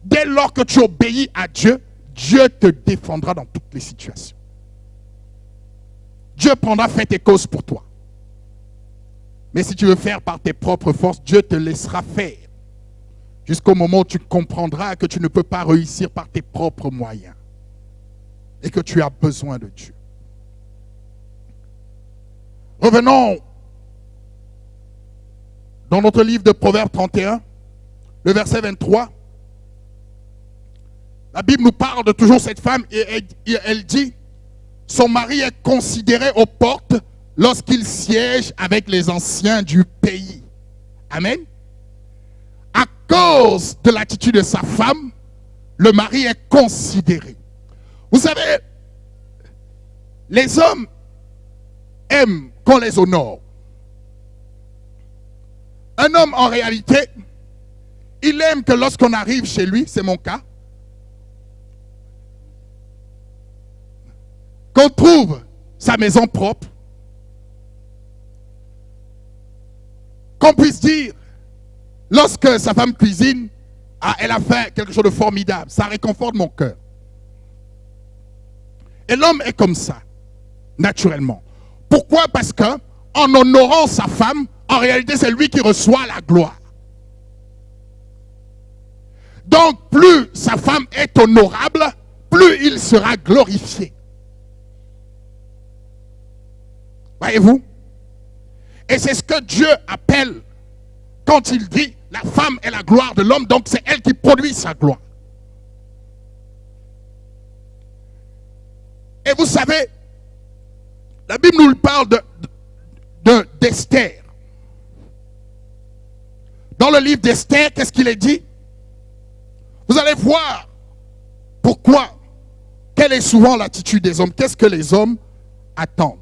[SPEAKER 1] Dès lors que tu obéis à Dieu, Dieu te défendra dans toutes les situations. Dieu prendra fait et cause pour toi. Mais si tu veux faire par tes propres forces, Dieu te laissera faire. Jusqu'au moment où tu comprendras que tu ne peux pas réussir par tes propres moyens. Et que tu as besoin de Dieu. Revenons dans notre livre de Proverbes 31, le verset 23. La Bible nous parle de toujours cette femme et elle dit, son mari est considéré aux portes lorsqu'il siège avec les anciens du pays. Amen. À cause de l'attitude de sa femme, le mari est considéré. Vous savez, les hommes aiment qu'on les honore. Un homme, en réalité, il aime que lorsqu'on arrive chez lui, c'est mon cas, qu'on trouve sa maison propre, qu'on puisse dire, lorsque sa femme cuisine, ah, elle a fait quelque chose de formidable, ça réconforte mon cœur. Et l'homme est comme ça, naturellement. Pourquoi? Parce que en honorant sa femme, en réalité, c'est lui qui reçoit la gloire. Donc, plus sa femme est honorable, plus il sera glorifié. Voyez-vous? Et c'est ce que Dieu appelle quand il dit la femme est la gloire de l'homme, donc c'est elle qui produit sa gloire. Et vous savez, la Bible nous parle d'Esther. Dans le livre d'Esther, qu'est-ce qu'il est dit? Vous allez voir pourquoi, quelle est souvent l'attitude des hommes, qu'est-ce que les hommes attendent.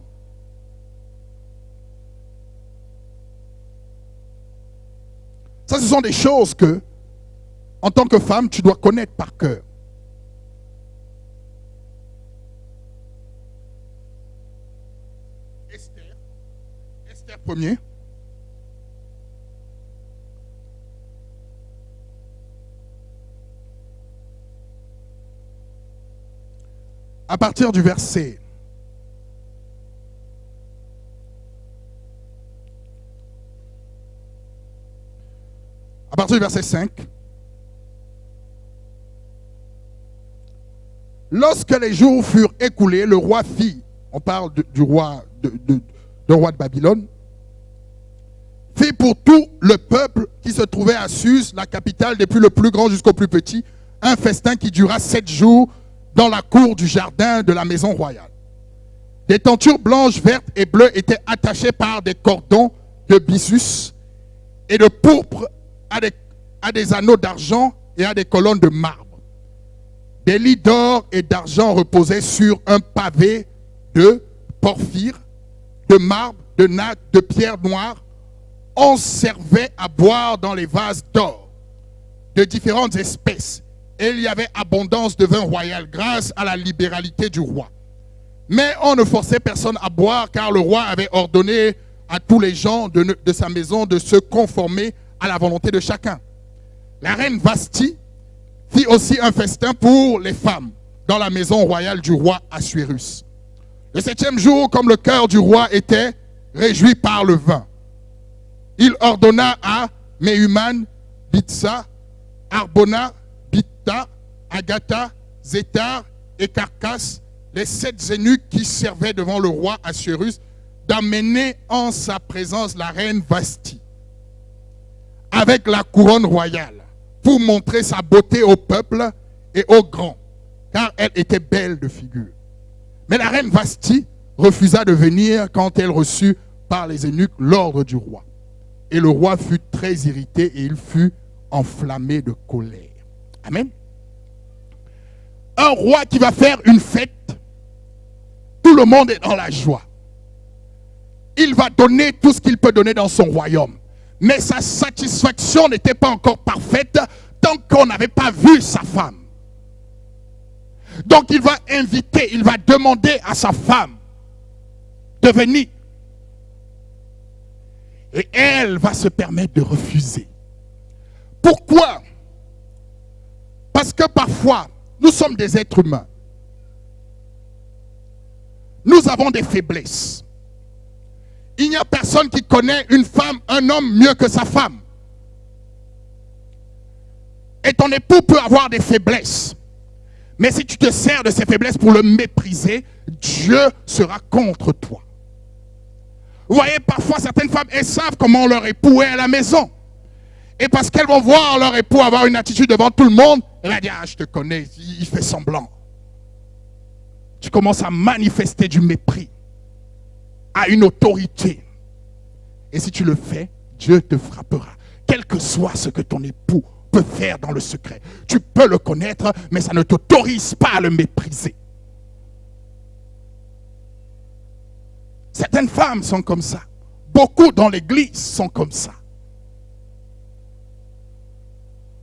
[SPEAKER 1] Ça, ce sont des choses que, en tant que femme, tu dois connaître par cœur. Esther 1er. À partir du verset 5. Lorsque les jours furent écoulés, le roi fit, on parle du roi de Babylone, fit pour tout le peuple qui se trouvait à Suse, la capitale, depuis le plus grand jusqu'au plus petit, un festin qui dura 7 jours dans la cour du jardin de la maison royale. Des tentures blanches, vertes et bleues étaient attachées par des cordons de byssus et de pourpre à des anneaux d'argent et à des colonnes de marbre. Des lits d'or et d'argent reposaient sur un pavé de porphyre, de marbre, de nacre, de pierre noire. On servait à boire dans les vases d'or de différentes espèces. Et il y avait abondance de vin royal grâce à la libéralité du roi. Mais on ne forçait personne à boire car le roi avait ordonné à tous les gens de sa maison de se conformer à la volonté de chacun. La reine Vashti fit aussi un festin pour les femmes dans la maison royale du roi Assuérus. Le 7e jour, comme le cœur du roi était réjoui par le vin, il ordonna à Mehuman, Bitsa, Arbona, Bitta, Agatha, Zétar et Carcasse, les 7 eunuques qui servaient devant le roi Assuérus, d'amener en sa présence la reine Vashti avec la couronne royale pour montrer sa beauté au peuple et aux grands, car elle était belle de figure. Mais la reine Vashti refusa de venir quand elle reçut par les eunuques l'ordre du roi. Et le roi fut très irrité et il fut enflammé de colère. Amen. Un roi qui va faire une fête, tout le monde est dans la joie. Il va donner tout ce qu'il peut donner dans son royaume. Mais sa satisfaction n'était pas encore parfaite tant qu'on n'avait pas vu sa femme. Donc il va inviter, il va demander à sa femme de venir. Et elle va se permettre de refuser. Pourquoi? Parce que parfois, nous sommes des êtres humains. Nous avons des faiblesses. Il n'y a personne qui connaît une femme, un homme mieux que sa femme. Et ton époux peut avoir des faiblesses. Mais si tu te sers de ces faiblesses pour le mépriser, Dieu sera contre toi. Vous voyez, parfois certaines femmes, elles savent comment leur époux est à la maison. Et parce qu'elles vont voir leur époux avoir une attitude devant tout le monde, elles vont dire, ah, je te connais, il fait semblant. Tu commences à manifester du mépris à une autorité. Et si tu le fais, Dieu te frappera. Quel que soit ce que ton époux peut faire dans le secret. Tu peux le connaître, mais ça ne t'autorise pas à le mépriser. Certaines femmes sont comme ça. Beaucoup dans l'église sont comme ça.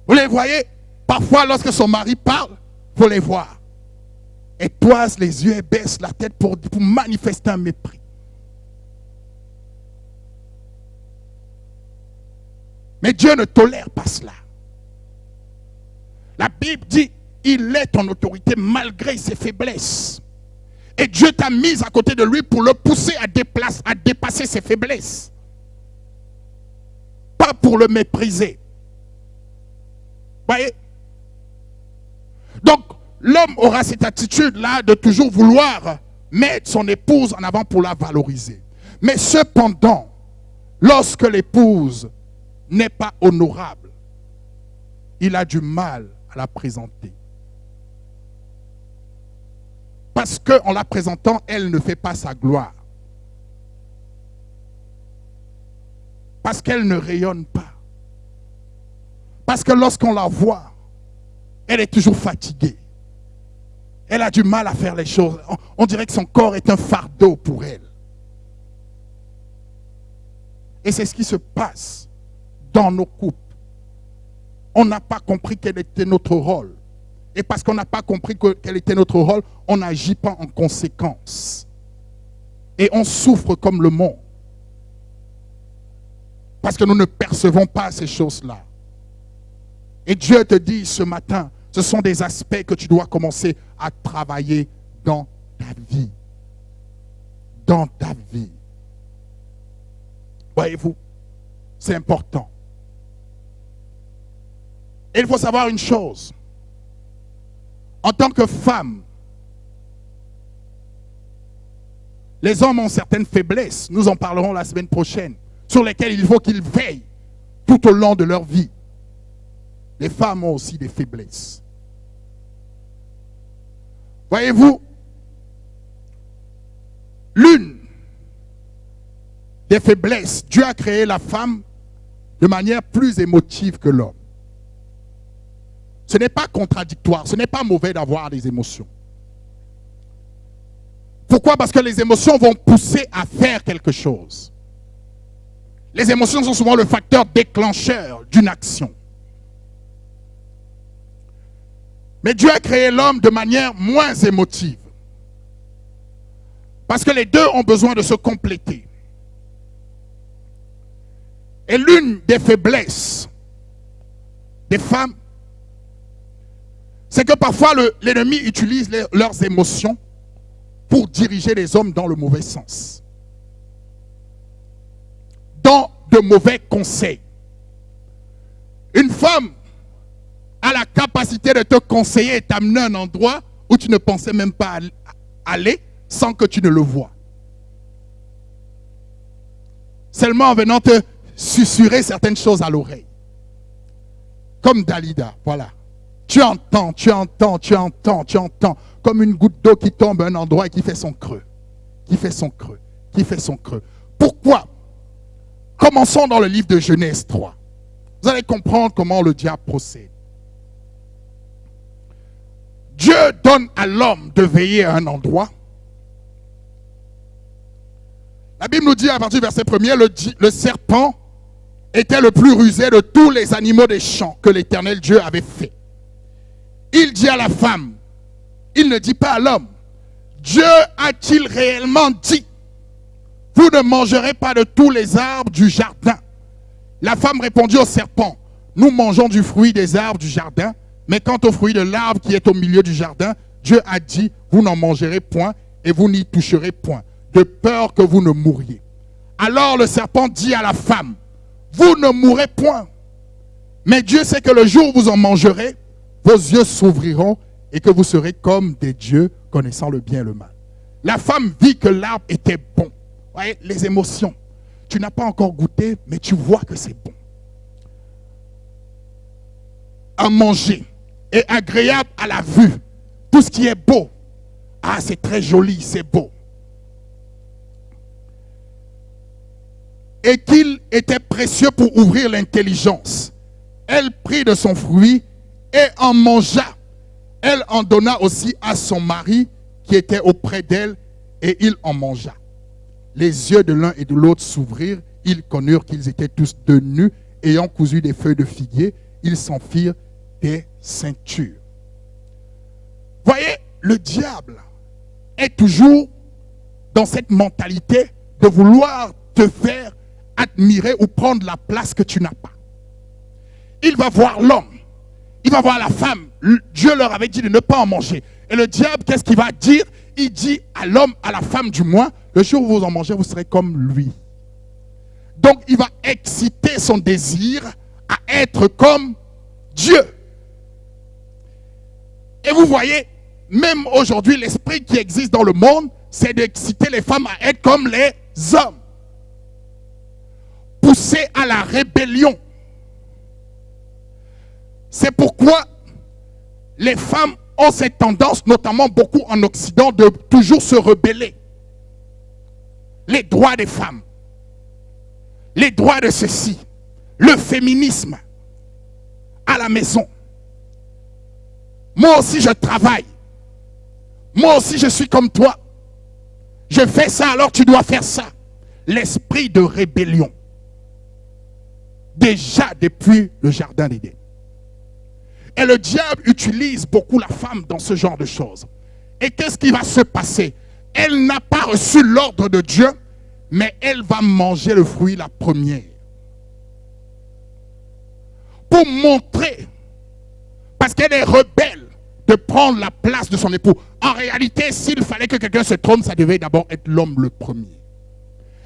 [SPEAKER 1] Vous les voyez, parfois lorsque son mari parle, il faut les voir. Elle toise les yeux et baisse la tête pour manifester un mépris. Mais Dieu ne tolère pas cela. La Bible dit, il est en autorité malgré ses faiblesses. Et Dieu t'a mis à côté de lui pour le pousser à dépasser ses faiblesses. Pas pour le mépriser. Voyez? Donc, l'homme aura cette attitude-là de toujours vouloir mettre son épouse en avant pour la valoriser. Mais cependant, lorsque l'épouse n'est pas honorable, il a du mal à la présenter. Parce qu'en la présentant, elle ne fait pas sa gloire. Parce qu'elle ne rayonne pas. Parce que lorsqu'on la voit, elle est toujours fatiguée. Elle a du mal à faire les choses. On dirait que son corps est un fardeau pour elle. Et c'est ce qui se passe dans nos couples. On n'a pas compris quel était notre rôle. Et parce qu'on n'a pas compris quel était notre rôle, on n'agit pas en conséquence. Et on souffre comme le monde. Parce que nous ne percevons pas ces choses-là. Et Dieu te dit ce matin, ce sont des aspects que tu dois commencer à travailler dans ta vie. Dans ta vie. Voyez-vous, c'est important. Et il faut savoir une chose. En tant que femme, les hommes ont certaines faiblesses. Nous en parlerons la semaine prochaine. Sur lesquelles il faut qu'ils veillent tout au long de leur vie. Les femmes ont aussi des faiblesses. Voyez-vous, l'une des faiblesses, Dieu a créé la femme de manière plus émotive que l'homme. Ce n'est pas contradictoire, ce n'est pas mauvais d'avoir des émotions. Pourquoi? Parce que les émotions vont pousser à faire quelque chose. Les émotions sont souvent le facteur déclencheur d'une action. Mais Dieu a créé l'homme de manière moins émotive. Parce que les deux ont besoin de se compléter. Et l'une des faiblesses des femmes, c'est que parfois l'ennemi utilise leurs émotions pour diriger les hommes dans le mauvais sens. Dans de mauvais conseils. Une femme a la capacité de te conseiller et t'amener à un endroit où tu ne pensais même pas aller sans que tu ne le vois. Seulement en venant te susurrer certaines choses à l'oreille. Comme Dalida, voilà. Tu entends, comme une goutte d'eau qui tombe à un endroit et qui fait son creux. Qui fait son creux. Pourquoi? Commençons dans le livre de Genèse 3. Vous allez comprendre comment le diable procède. Dieu donne à l'homme de veiller à un endroit. La Bible nous dit à partir du verset 1er, le serpent était le plus rusé de tous les animaux des champs que l'Éternel Dieu avait fait. Il dit à la femme, il ne dit pas à l'homme, Dieu a-t-il réellement dit, vous ne mangerez pas de tous les arbres du jardin? La femme répondit au serpent, nous mangeons du fruit des arbres du jardin, mais quant au fruit de l'arbre qui est au milieu du jardin, Dieu a dit, vous n'en mangerez point et vous n'y toucherez point, de peur que vous ne mouriez. Alors le serpent dit à la femme, vous ne mourrez point. Mais Dieu sait que le jour où vous en mangerez, vos yeux s'ouvriront et que vous serez comme des dieux connaissant le bien et le mal. La femme vit que l'arbre était bon. Vous voyez, les émotions. Tu n'as pas encore goûté, mais tu vois que c'est bon. À manger et agréable à la vue. Tout ce qui est beau. Ah, c'est très joli, c'est beau. Et qu'il était précieux pour ouvrir l'intelligence. Elle prit de son fruit et en mangea. Elle en donna aussi à son mari qui était auprès d'elle et il en mangea. Les yeux de l'un et de l'autre s'ouvrirent. Ils connurent qu'ils étaient tous deux nus. Ayant cousu des feuilles de figuier, ils s'en firent des ceintures. Voyez, le diable est toujours dans cette mentalité de vouloir te faire admirer ou prendre la place que tu n'as pas. Il va voir l'homme, il va voir la femme. Dieu leur avait dit de ne pas en manger. Et le diable, qu'est-ce qu'il va dire? Il dit à l'homme, à la femme du moins, le jour où vous en mangez, vous serez comme lui. Donc il va exciter son désir à être comme Dieu. Et vous voyez, même aujourd'hui, l'esprit qui existe dans le monde, c'est d'exciter les femmes à être comme les hommes. poussé à la rébellion. C'est pourquoi les femmes ont cette tendance, notamment beaucoup en Occident, de toujours se rebeller. Les droits des femmes, les droits de ceci, le féminisme à la maison. Moi aussi je travaille. Moi aussi je suis comme toi. Je fais ça, alors tu dois faire ça. L'esprit de rébellion. Déjà depuis le jardin d'Éden. Et le diable utilise beaucoup la femme dans ce genre de choses. Et qu'est-ce qui va se passer? Elle n'a pas reçu l'ordre de Dieu, mais elle va manger le fruit la première. Pour montrer, parce qu'elle est rebelle, de prendre la place de son époux. En réalité, s'il fallait que quelqu'un se trompe, ça devait d'abord être l'homme le premier.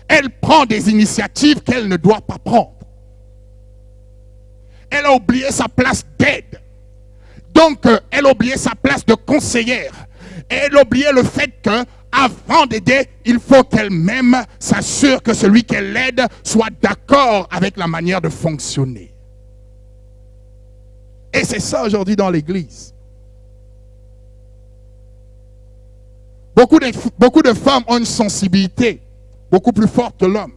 [SPEAKER 1] Elle prend des initiatives qu'elle ne doit pas prendre. Elle a oublié sa place d'aide. Donc, elle a oublié sa place de conseillère. Et elle a oublié le fait que, avant d'aider, il faut qu'elle-même s'assure que celui qu'elle aide soit d'accord avec la manière de fonctionner. Et c'est ça aujourd'hui dans l'église. Beaucoup de femmes ont une sensibilité beaucoup plus forte que l'homme.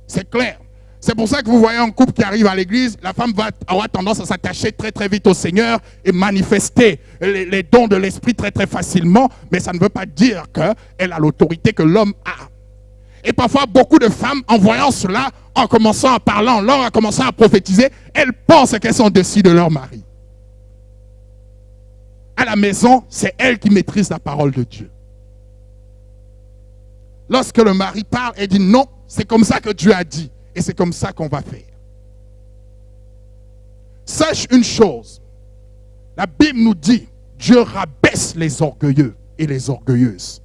[SPEAKER 1] C'est clair. C'est pour ça que vous voyez un couple qui arrive à l'église, la femme va avoir tendance à s'attacher très très vite au Seigneur et manifester les dons de l'esprit très très facilement, mais ça ne veut pas dire qu'elle a l'autorité que l'homme a. Et parfois, beaucoup de femmes, en voyant cela, en commençant à parler en langue, en commençant à prophétiser, elles pensent qu'elles sont au-dessus de leur mari. À la maison, c'est elle qui maîtrise la parole de Dieu. Lorsque le mari parle, elle dit non, c'est comme ça que Dieu a dit. Et c'est comme ça qu'on va faire. Sache une chose. La Bible nous dit, Dieu rabaisse les orgueilleux et les orgueilleuses.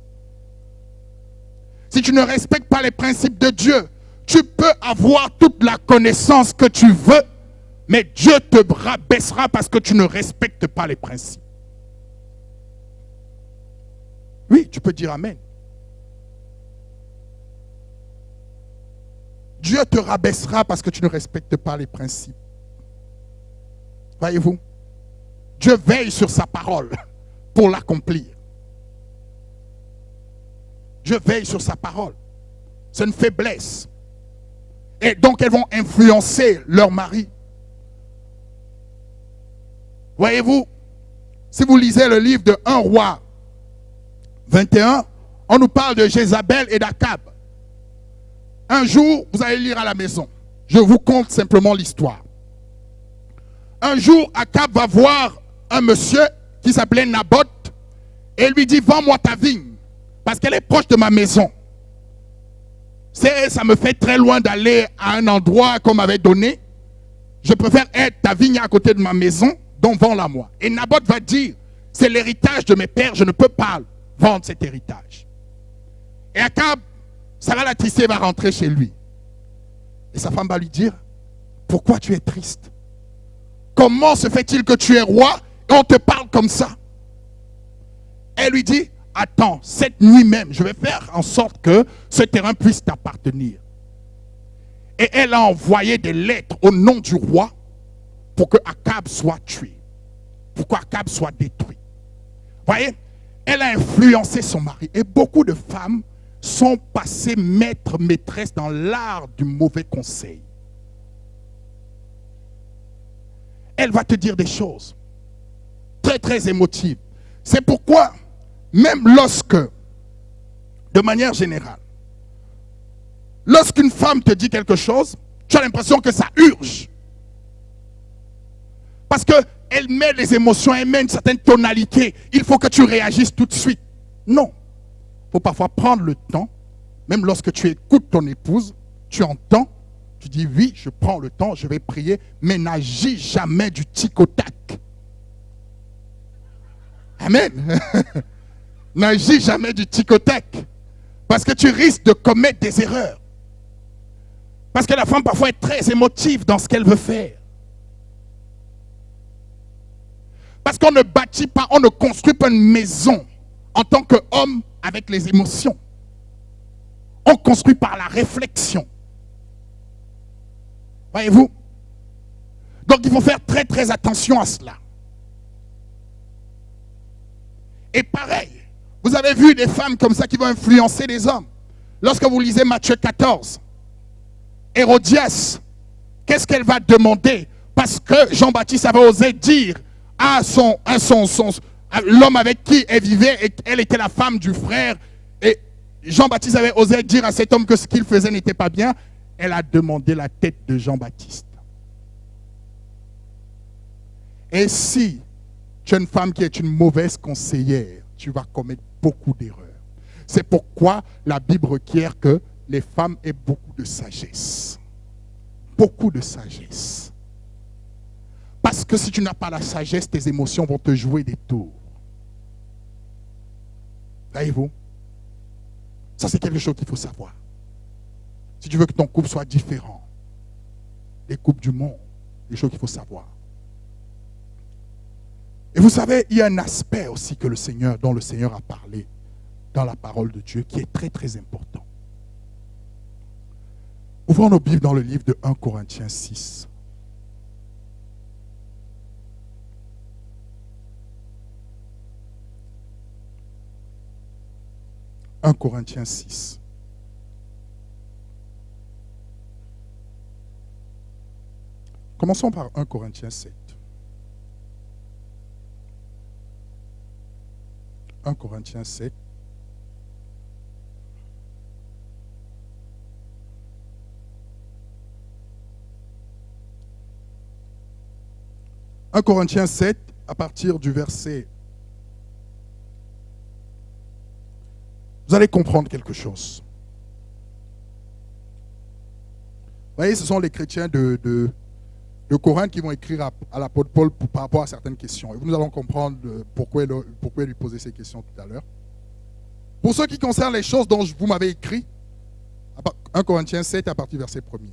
[SPEAKER 1] Si tu ne respectes pas les principes de Dieu, tu peux avoir toute la connaissance que tu veux, mais Dieu te rabaissera parce que tu ne respectes pas les principes. Oui, tu peux dire Amen. Dieu te rabaissera parce que tu ne respectes pas les principes. Voyez-vous? Dieu veille sur sa parole pour l'accomplir. Dieu veille sur sa parole. C'est une faiblesse. Et donc elles vont influencer leur mari. Voyez-vous? Si vous lisez le livre de 1 roi 21, on nous parle de Jézabel et d'Akab. Un jour, vous allez lire à la maison. Je vous conte simplement l'histoire. Un jour, Akab va voir un monsieur qui s'appelait Naboth et lui dit, vends-moi ta vigne parce qu'elle est proche de ma maison. Ça me fait très loin d'aller à un endroit qu'on m'avait donné. Je préfère être ta vigne à côté de ma maison, donc vends-la moi. Et Naboth va dire, c'est l'héritage de mes pères, je ne peux pas vendre cet héritage. Et Akab, ça va l'attrister, va rentrer chez lui. Et sa femme va lui dire, pourquoi tu es triste? Comment se fait-il que tu es roi et on te parle comme ça? Elle lui dit, attends, cette nuit même, je vais faire en sorte que ce terrain puisse t'appartenir. Et elle a envoyé des lettres au nom du roi pour que Akab soit tué. Pour qu'Akab soit détruit. Voyez, elle a influencé son mari. Et beaucoup de femmes sont passées maîtres, maîtresses dans l'art du mauvais conseil. Elle va te dire des choses très très émotives. C'est pourquoi, même lorsque, de manière générale, lorsqu'une femme te dit quelque chose, tu as l'impression que ça urge. Parce qu'elle met les émotions, elle met une certaine tonalité. Il faut que tu réagisses tout de suite. Non. Il faut parfois prendre le temps, même lorsque tu écoutes ton épouse, tu entends, tu dis oui, je prends le temps, je vais prier, mais n'agis jamais du tic au tac. Amen. N'agis jamais du tic au tac. Parce que tu risques de commettre des erreurs. Parce que la femme parfois est très émotive dans ce qu'elle veut faire. Parce qu'on ne bâtit pas, on ne construit pas une maison en tant qu'homme avec les émotions. On construit par la réflexion. Voyez-vous? Donc il faut faire très très attention à cela. Et pareil, vous avez vu des femmes comme ça qui vont influencer les hommes. Lorsque vous lisez Matthieu 14, Hérodias, qu'est-ce qu'elle va demander? Parce que Jean-Baptiste avait osé dire à l'homme avec qui elle vivait, et elle était la femme du frère, et Jean-Baptiste avait osé dire à cet homme que ce qu'il faisait n'était pas bien. Elle a demandé la tête de Jean-Baptiste. Et si tu es une femme qui est une mauvaise conseillère, tu vas commettre beaucoup d'erreurs. C'est pourquoi la Bible requiert que les femmes aient beaucoup de sagesse. Beaucoup de sagesse. Parce que si tu n'as pas la sagesse, tes émotions vont te jouer des tours. Voyez-vous? Ça, c'est quelque chose qu'il faut savoir. Si tu veux que ton couple soit différent des couples du monde, des choses qu'il faut savoir. Et vous savez, il y a un aspect aussi dont le Seigneur a parlé dans la parole de Dieu qui est très très important. Ouvrons nos Bibles dans le livre de 1 Corinthiens 6. 1 Corinthiens 6. Commençons par 1 Corinthiens 7. 1 Corinthiens 7. « 1 Corinthiens 7, à partir du verset... Vous allez comprendre quelque chose. Vous voyez, ce sont les chrétiens de Corinthe qui vont écrire à l'apôtre Paul par rapport à certaines questions. Et nous allons comprendre pourquoi il lui posait ces questions tout à l'heure. Pour ce qui concerne les choses dont vous m'avez écrit, 1 Corinthiens 7 à partir du verset 1er.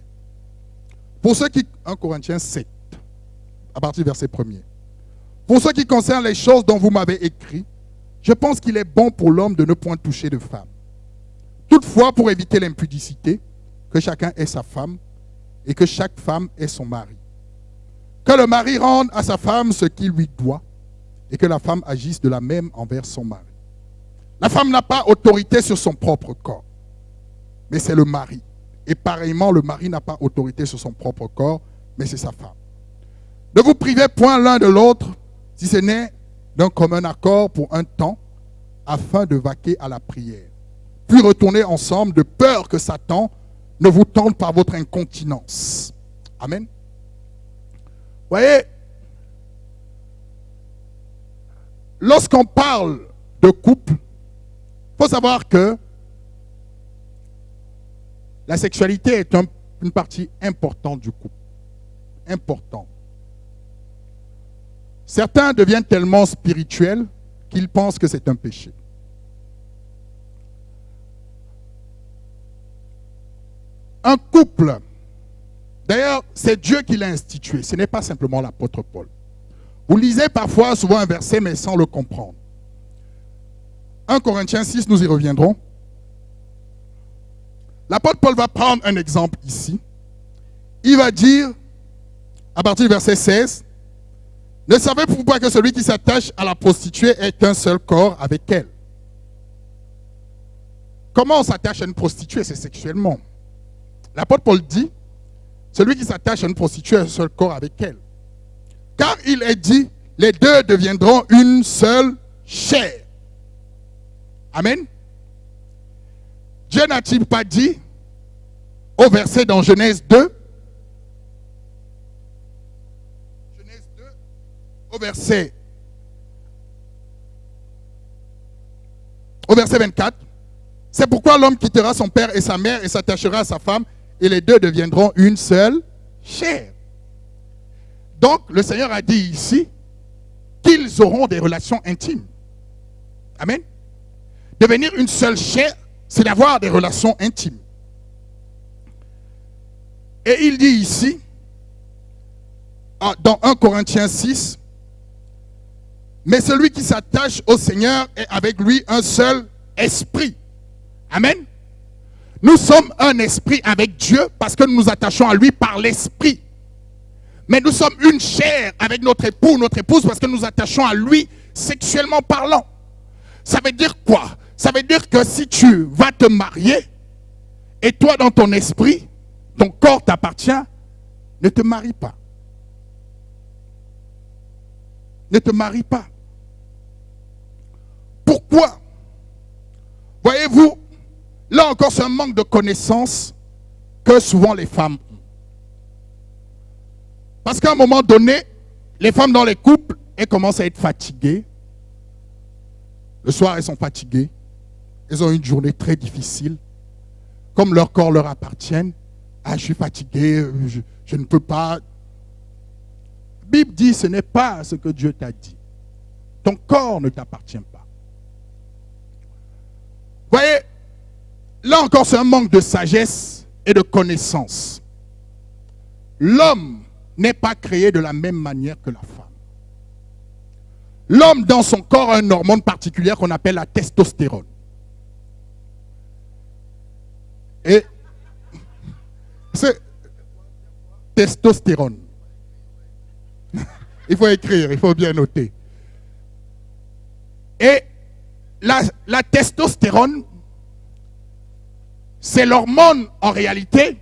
[SPEAKER 1] Pour ce qui... 1 Corinthiens 7 à partir du verset 1er. Pour ce qui concerne les choses dont vous m'avez écrit, je pense qu'il est bon pour l'homme de ne point toucher de femme. Toutefois, pour éviter l'impudicité, que chacun ait sa femme et que chaque femme ait son mari. Que le mari rende à sa femme ce qu'il lui doit et que la femme agisse de la même envers son mari. La femme n'a pas autorité sur son propre corps, mais c'est le mari. Et pareillement, le mari n'a pas autorité sur son propre corps, mais c'est sa femme. Ne vous privez point l'un de l'autre, si ce n'est d'un commun accord pour un temps, afin de vaquer à la prière. Puis retournez ensemble de peur que Satan ne vous tente par votre incontinence. Amen. Vous voyez, lorsqu'on parle de couple, il faut savoir que la sexualité est une partie importante du couple. Important. Certains deviennent tellement spirituels qu'ils pensent que c'est un péché. Un couple, d'ailleurs, c'est Dieu qui l'a institué, ce n'est pas simplement l'apôtre Paul. Vous lisez parfois, souvent un verset, mais sans le comprendre. 1 Corinthiens 6, nous y reviendrons. L'apôtre Paul va prendre un exemple ici. Il va dire, à partir du verset 16, « Ne savez-vous pas que celui qui s'attache à la prostituée est un seul corps avec elle ?» Comment on s'attache à une prostituée? C'est sexuellement. L'apôtre Paul dit, celui qui s'attache à une prostituée est un seul corps avec elle. Car il est dit, les deux deviendront une seule chair. Amen. Dieu n'a-t-il pas dit au verset dans Genèse 2, au verset 24, c'est pourquoi l'homme quittera son père et sa mère et s'attachera à sa femme et les deux deviendront une seule chair. Donc le Seigneur a dit ici qu'ils auront des relations intimes. Amen. Devenir une seule chair, c'est d'avoir des relations intimes. Et il dit ici, dans 1 Corinthiens 6, mais celui qui s'attache au Seigneur est avec lui un seul esprit. Amen. Nous sommes un esprit avec Dieu parce que nous nous attachons à lui par l'esprit. Mais nous sommes une chair avec notre époux, notre épouse, parce que nous nous attachons à lui sexuellement parlant. Ça veut dire quoi? Ça veut dire que si tu vas te marier, et toi dans ton esprit, ton corps t'appartient, ne te marie pas. Ne te marie pas. Pourquoi? Voyez-vous, là encore c'est un manque de connaissances que souvent les femmes ont. Parce qu'à un moment donné, les femmes dans les couples, elles commencent à être fatiguées. Le soir, elles sont fatiguées. Elles ont une journée très difficile. Comme leur corps leur appartient. Ah, je suis fatigué, je ne peux pas. La Bible dit, ce n'est pas ce que Dieu t'a dit. Ton corps ne t'appartient pas. Vous voyez, là encore, c'est un manque de sagesse et de connaissance. L'homme n'est pas créé de la même manière que la femme. L'homme, dans son corps, a une hormone particulière qu'on appelle la testostérone. Et c'est testostérone. Il faut écrire, il faut bien noter. Et la testostérone, c'est l'hormone en réalité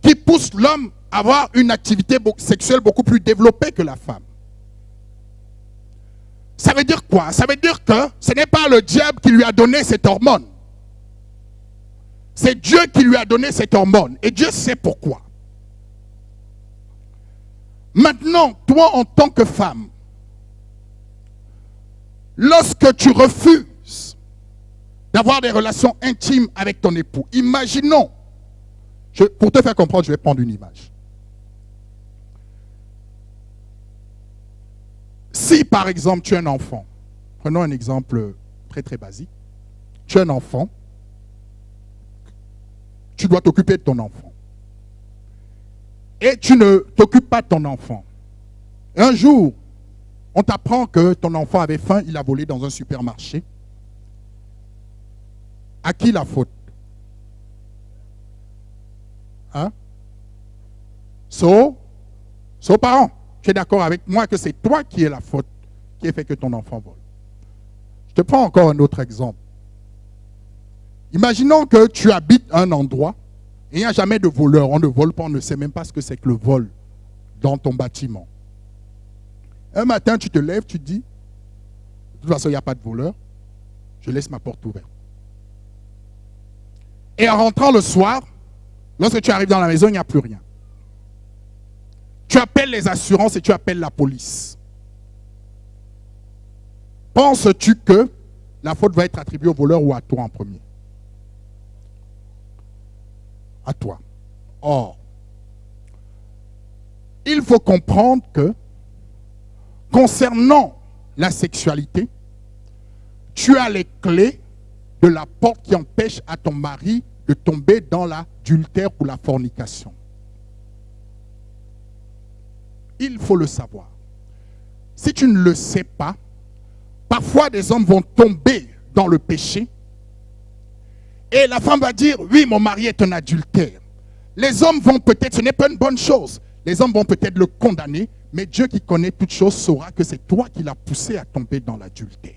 [SPEAKER 1] qui pousse l'homme à avoir une activité sexuelle beaucoup plus développée que la femme. Ça veut dire quoi? Ça veut dire que ce n'est pas le diable qui lui a donné cette hormone. C'est Dieu qui lui a donné cette hormone. Et Dieu sait pourquoi. Maintenant, toi en tant que femme, lorsque tu refuses d'avoir des relations intimes avec ton époux, imaginons, pour te faire comprendre, je vais prendre une image. Si par exemple tu es un enfant, prenons un exemple très très basique, tu es un enfant, tu dois t'occuper de ton enfant. Et tu ne t'occupes pas de ton enfant. Et un jour, on t'apprend que ton enfant avait faim, il a volé dans un supermarché. À qui la faute? Hein? Parents, tu es d'accord avec moi que c'est toi qui es la faute qui a fait que ton enfant vole. Je te prends encore un autre exemple. Imaginons que tu habites un endroit et il n'y a jamais de voleur. On ne vole pas, on ne sait même pas ce que c'est que le vol dans ton bâtiment. Un matin, tu te lèves, tu te dis, de toute façon, il n'y a pas de voleur, je laisse ma porte ouverte. Et en rentrant le soir, lorsque tu arrives dans la maison, il n'y a plus rien. Tu appelles les assurances et tu appelles la police. Penses-tu que la faute va être attribuée au voleur ou à toi en premier? À toi. Or, il faut comprendre que concernant la sexualité, tu as les clés de la porte qui empêche à ton mari de tomber dans l'adultère ou la fornication. Il faut le savoir. Si tu ne le sais pas, parfois des hommes vont tomber dans le péché et la femme va dire, oui, mon mari est un adultère. Les hommes vont peut-être, ce n'est pas une bonne chose, les hommes vont peut-être le condamner, mais Dieu qui connaît toutes choses saura que c'est toi qui l'as poussé à tomber dans l'adultère.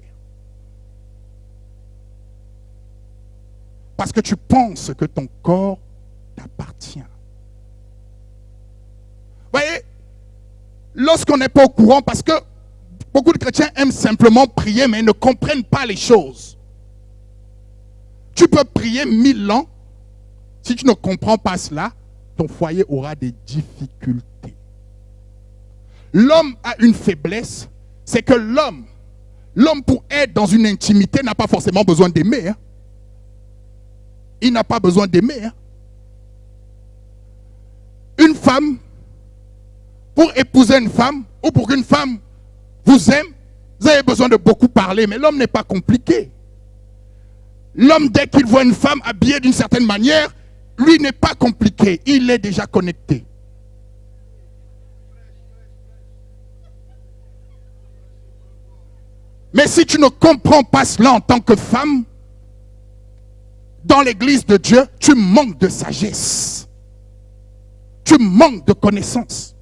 [SPEAKER 1] Parce que tu penses que ton corps t'appartient. Vous voyez, lorsqu'on n'est pas au courant, parce que beaucoup de chrétiens aiment simplement prier, mais ils ne comprennent pas les choses. Tu peux prier 1000 ans, si tu ne comprends pas cela, ton foyer aura des difficultés. L'homme a une faiblesse, c'est que l'homme pour être dans une intimité n'a pas forcément besoin d'aimer. Hein. Il n'a pas besoin d'aimer. Hein. Une femme, pour épouser une femme, ou pour qu'une femme vous aime, vous avez besoin de beaucoup parler, mais l'homme n'est pas compliqué. L'homme, dès qu'il voit une femme habillée d'une certaine manière, lui n'est pas compliqué, il est déjà connecté. Mais si tu ne comprends pas cela en tant que femme, dans l'église de Dieu, tu manques de sagesse. Tu manques de connaissance.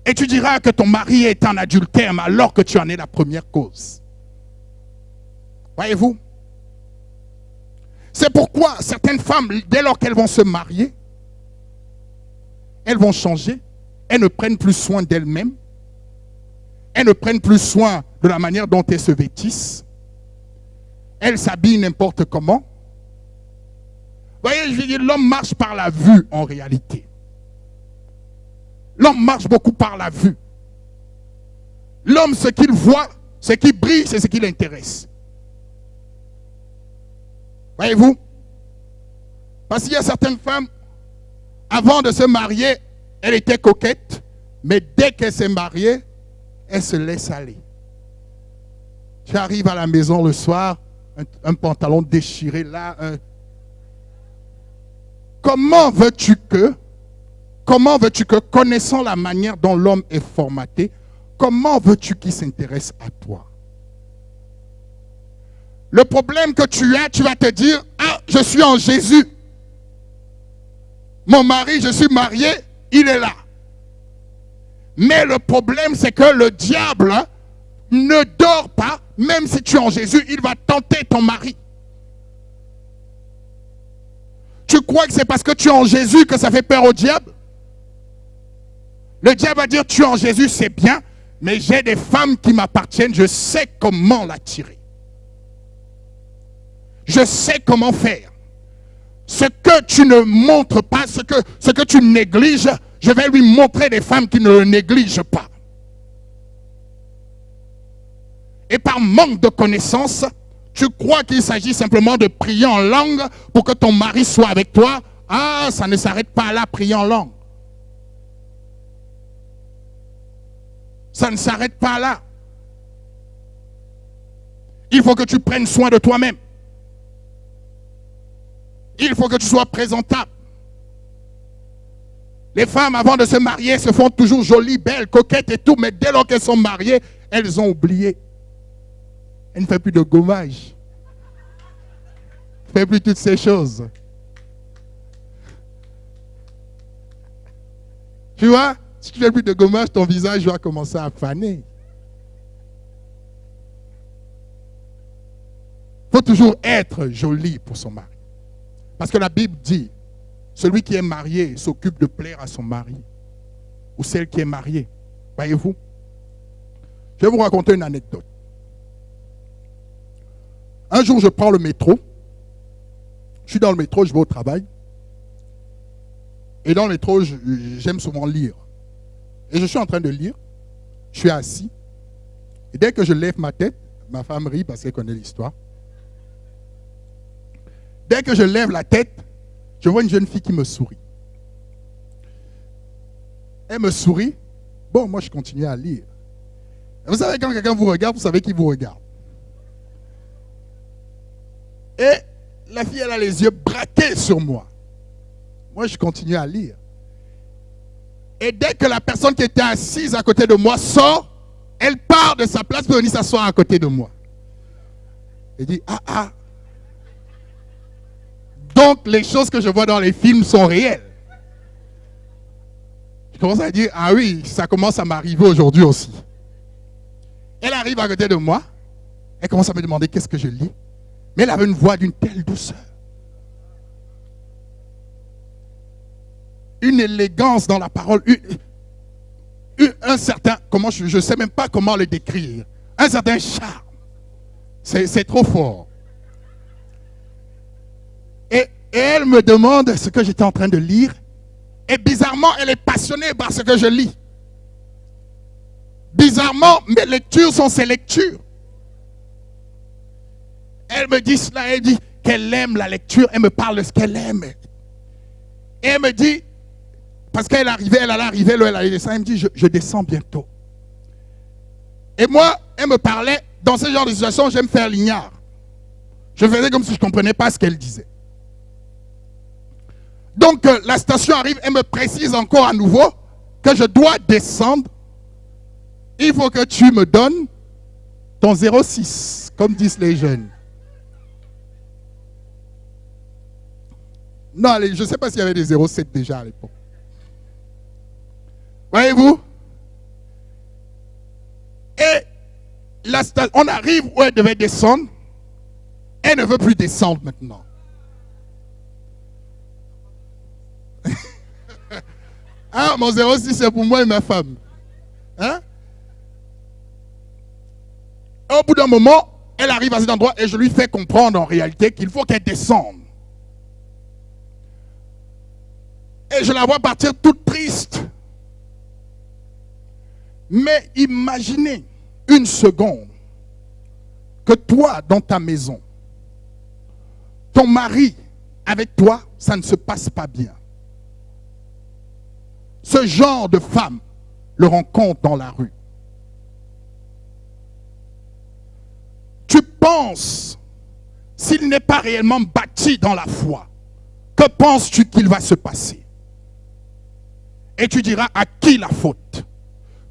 [SPEAKER 1] Et tu diras que ton mari est en adultère, alors que tu en es la première cause. Voyez-vous? C'est pourquoi certaines femmes, dès lors qu'elles vont se marier, elles vont changer. Elles ne prennent plus soin d'elles-mêmes. Elles ne prennent plus soin de la manière dont elles se vêtissent. Elles s'habillent n'importe comment. Vous voyez, je veux dire, l'homme marche par la vue en réalité. L'homme marche beaucoup par la vue. L'homme, ce qu'il voit, ce qui brille, c'est ce qui l'intéresse. Voyez-vous? Parce qu'il y a certaines femmes, avant de se marier, elle était coquette, mais dès qu'elle s'est mariée, elle se laisse aller. Tu arrives à la maison le soir, un pantalon déchiré là. Comment veux-tu que, connaissant la manière dont l'homme est formaté, comment veux-tu qu'il s'intéresse à toi? Le problème que tu as, tu vas te dire, ah, je suis en Jésus. Mon mari, je suis marié, il est là. Mais le problème, c'est que le diable ne dort pas, même si tu es en Jésus, il va tenter ton mari. Tu crois que c'est parce que tu es en Jésus que ça fait peur au diable? Le diable va dire, tu es en Jésus, c'est bien, mais j'ai des femmes qui m'appartiennent, je sais comment l'attirer. Je sais comment faire. Ce que tu ne montres pas, ce que tu négliges, je vais lui montrer des femmes qui ne le négligent pas. Et par manque de connaissances, tu crois qu'il s'agit simplement de prier en langue pour que ton mari soit avec toi. Ah, ça ne s'arrête pas là, prier en langue. Ça ne s'arrête pas là. Il faut que tu prennes soin de toi-même. Il faut que tu sois présentable. Les femmes, avant de se marier, se font toujours jolies, belles, coquettes et tout, mais dès lors qu'elles sont mariées, elles ont oublié. Elles ne font plus de gommage. Elles ne font plus toutes ces choses. Tu vois, si tu ne fais plus de gommage, ton visage va commencer à faner. Il faut toujours être joli pour son mari. Parce que la Bible dit, celui qui est marié s'occupe de plaire à son mari. Ou celle qui est mariée. Voyez-vous? Je vais vous raconter une anecdote. Un jour, je prends le métro. Je suis dans le métro, je vais au travail. Et dans le métro, j'aime souvent lire. Et je suis en train de lire. Je suis assis. Et dès que je lève ma tête, ma femme rit parce qu'elle connaît l'histoire. Dès que je lève la tête, je vois une jeune fille qui me sourit. Elle me sourit. Bon, moi, je continue à lire. Vous savez, quand quelqu'un vous regarde, vous savez qui vous regarde. Et la fille, elle a les yeux braqués sur moi. Moi, je continue à lire. Et dès que la personne qui était assise à côté de moi sort, elle part de sa place pour venir s'asseoir à côté de moi. Elle dit, ah. Donc, les choses que je vois dans les films sont réelles. Je commence à dire, ah oui, ça commence à m'arriver aujourd'hui aussi. Elle arrive à côté de moi. Elle commence à me demander qu'est-ce que je lis. Mais elle avait une voix d'une telle douceur. Une élégance dans la parole. Un certain, je ne sais même pas comment le décrire. Un certain charme. C'est trop fort. Et elle me demande ce que j'étais en train de lire. Et bizarrement, elle est passionnée par ce que je lis. Bizarrement, mes lectures sont ses lectures. Elle me dit cela, elle dit qu'elle aime la lecture. Elle me parle de ce qu'elle aime. Et elle me dit, parce qu'elle allait arriver, elle allait descendre. Elle me dit, je descends bientôt. Et moi, elle me parlait, dans ce genre de situation, j'aime faire l'ignare. Je faisais comme si je ne comprenais pas ce qu'elle disait. Donc, la station arrive, elle me précise encore à nouveau que je dois descendre. Il faut que tu me donnes ton 06, comme disent les jeunes. Non, allez, je ne sais pas s'il y avait des 0,7 déjà à l'époque. Voyez-vous? Et on arrive où elle devait descendre. Elle ne veut plus descendre maintenant. Ah, mon 0,6 c'est pour moi et ma femme. Hein? Au bout d'un moment, elle arrive à cet endroit et je lui fais comprendre en réalité qu'il faut qu'elle descende. Et je la vois partir toute triste. Mais imaginez une seconde que toi, dans ta maison, ton mari, avec toi, ça ne se passe pas bien. Ce genre de femme le rencontre dans la rue. Tu penses, s'il n'est pas réellement bâti dans la foi, que penses-tu qu'il va se passer? Et tu diras à qui la faute?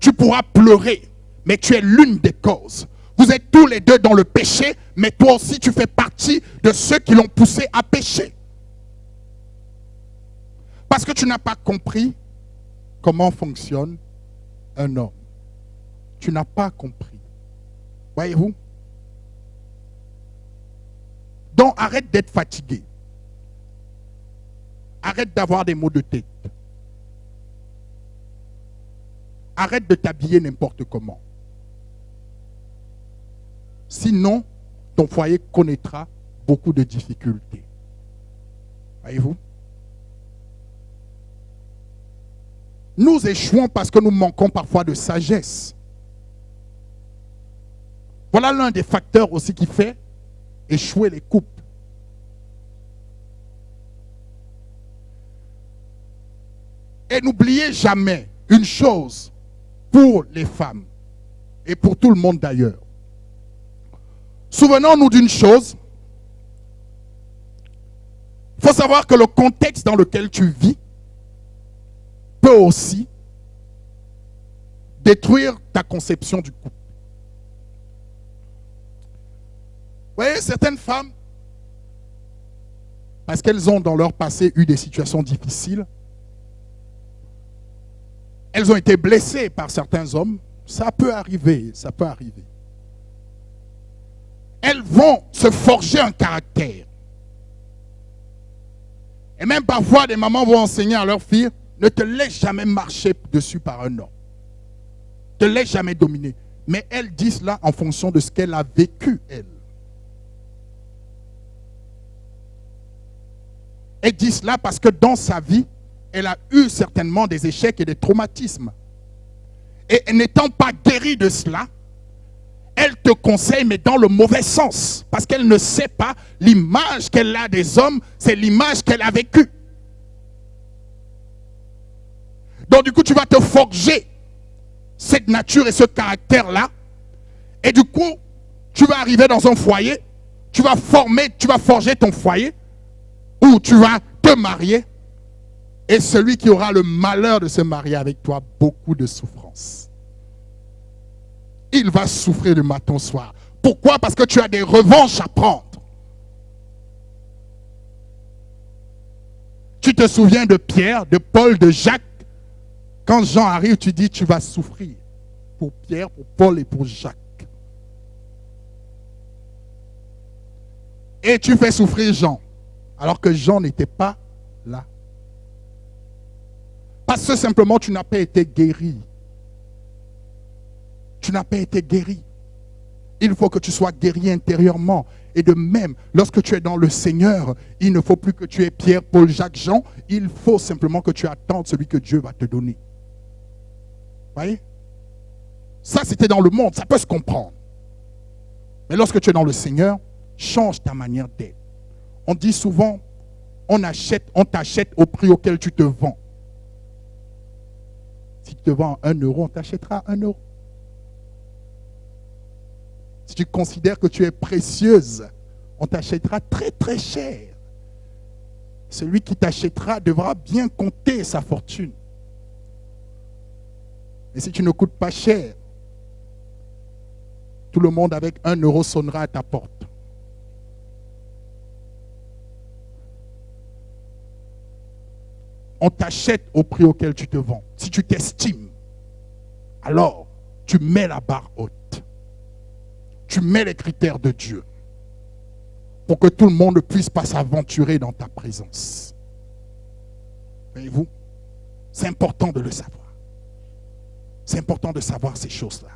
[SPEAKER 1] Tu pourras pleurer, mais tu es l'une des causes. Vous êtes tous les deux dans le péché, mais toi aussi tu fais partie de ceux qui l'ont poussé à pécher. Parce que tu n'as pas compris comment fonctionne un homme. Tu n'as pas compris. Voyez-vous? Donc arrête d'être fatigué. Arrête d'avoir des maux de tête. Arrête de t'habiller n'importe comment. Sinon, ton foyer connaîtra beaucoup de difficultés. Voyez-vous? Nous échouons parce que nous manquons parfois de sagesse. Voilà l'un des facteurs aussi qui fait échouer les couples. Et n'oubliez jamais une chose pour les femmes et pour tout le monde d'ailleurs. Souvenons-nous d'une chose. Il faut savoir que le contexte dans lequel tu vis peut aussi détruire ta conception du couple. Vous voyez, certaines femmes, parce qu'elles ont dans leur passé eu des situations difficiles, elles ont été blessées par certains hommes. Ça peut arriver, ça peut arriver. Elles vont se forger un caractère. Et même parfois, des mamans vont enseigner à leurs filles, ne te laisse jamais marcher dessus par un homme. Ne te laisse jamais dominer. Mais elles disent cela en fonction de ce qu'elle a vécu, elle. Elle dit cela parce que dans sa vie, elle a eu certainement des échecs et des traumatismes. Et n'étant pas guérie de cela, elle te conseille, mais dans le mauvais sens. Parce qu'elle ne sait pas l'image qu'elle a des hommes, c'est l'image qu'elle a vécue. Donc du coup, tu vas te forger cette nature et ce caractère-là. Et du coup, tu vas arriver dans un foyer, tu vas forger ton foyer, où tu vas te marier. Et celui qui aura le malheur de se marier avec toi, beaucoup de souffrance. Il va souffrir du matin au soir. Pourquoi? Parce que tu as des revanches à prendre. Tu te souviens de Pierre, de Paul, de Jacques. Quand Jean arrive, tu dis tu vas souffrir pour Pierre, pour Paul et pour Jacques. Et tu fais souffrir Jean, alors que Jean n'était pas là. Parce que simplement tu n'as pas été guéri. Tu n'as pas été guéri. Il faut que tu sois guéri intérieurement. Et de même, lorsque tu es dans le Seigneur, il ne faut plus que tu aies Pierre, Paul, Jacques, Jean. Il faut simplement que tu attendes celui que Dieu va te donner. Vous voyez? Ça, c'était dans le monde. Ça peut se comprendre. Mais lorsque tu es dans le Seigneur, change ta manière d'être. On dit souvent, on t'achète au prix auquel tu te vends. Si tu te vends 1 euro, on t'achètera 1 euro. Si tu considères que tu es précieuse, on t'achètera très très cher. Celui qui t'achètera devra bien compter sa fortune. Et si tu ne coûtes pas cher, tout le monde avec 1 euro sonnera à ta porte. on t'achète au prix auquel tu te vends, si tu t'estimes, alors tu mets la barre haute. Tu mets les critères de Dieu pour que tout le monde ne puisse pas s'aventurer dans ta présence. Voyez-vous, c'est important de le savoir. C'est important de savoir ces choses-là.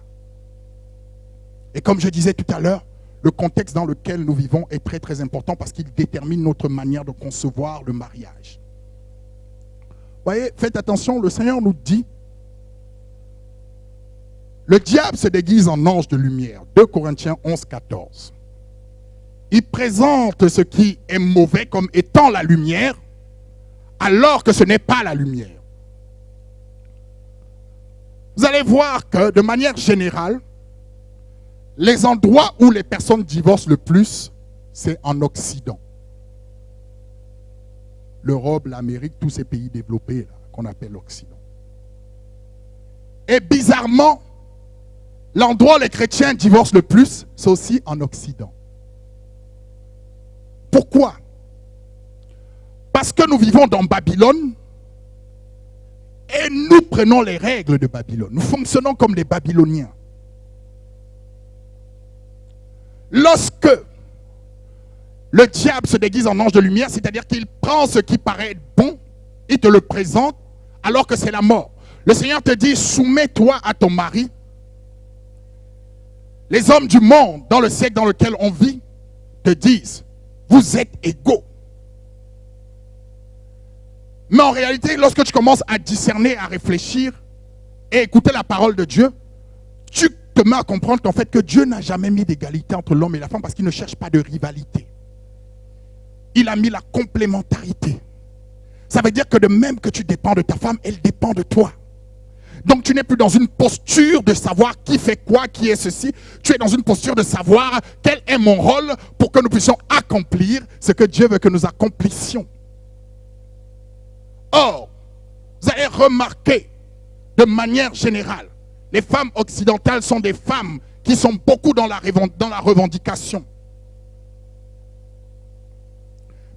[SPEAKER 1] Et comme je disais tout à l'heure, le contexte dans lequel nous vivons est très très important parce qu'il détermine notre manière de concevoir le mariage. Voyez, faites attention, le Seigneur nous dit, le diable se déguise en ange de lumière. 2 Corinthiens 11, 14. Il présente ce qui est mauvais comme étant la lumière, alors que ce n'est pas la lumière. Vous allez voir que, de manière générale, les endroits où les personnes divorcent le plus, c'est en Occident. L'Europe, l'Amérique, tous ces pays développés qu'on appelle l'Occident. Et bizarrement, l'endroit où les chrétiens divorcent le plus, c'est aussi en Occident. Pourquoi? Parce que nous vivons dans Babylone et nous prenons les règles de Babylone. Nous fonctionnons comme les Babyloniens. Lorsque le diable se déguise en ange de lumière, c'est-à-dire qu'il prend ce qui paraît bon, il te le présente, alors que c'est la mort. Le Seigneur te dit, soumets-toi à ton mari. Les hommes du monde, dans le siècle dans lequel on vit, te disent, vous êtes égaux. Mais en réalité, lorsque tu commences à discerner, à réfléchir et écouter la parole de Dieu, tu te mets à comprendre qu'en fait, que Dieu n'a jamais mis d'égalité entre l'homme et la femme parce qu'il ne cherche pas de rivalité. Il a mis la complémentarité. Ça veut dire que de même que tu dépends de ta femme, elle dépend de toi. Donc tu n'es plus dans une posture de savoir qui fait quoi, qui est ceci. Tu es dans une posture de savoir quel est mon rôle pour que nous puissions accomplir ce que Dieu veut que nous accomplissions. Or, vous allez remarquer de manière générale, les femmes occidentales sont des femmes qui sont beaucoup dans la revendication.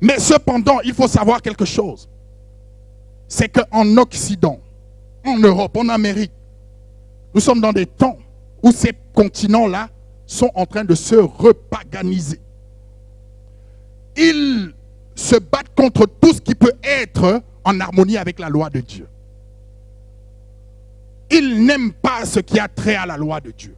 [SPEAKER 1] Mais cependant, il faut savoir quelque chose. C'est qu'en Occident, en Europe, en Amérique, nous sommes dans des temps où ces continents-là sont en train de se repaganiser. Ils se battent contre tout ce qui peut être en harmonie avec la loi de Dieu. Ils n'aiment pas ce qui a trait à la loi de Dieu.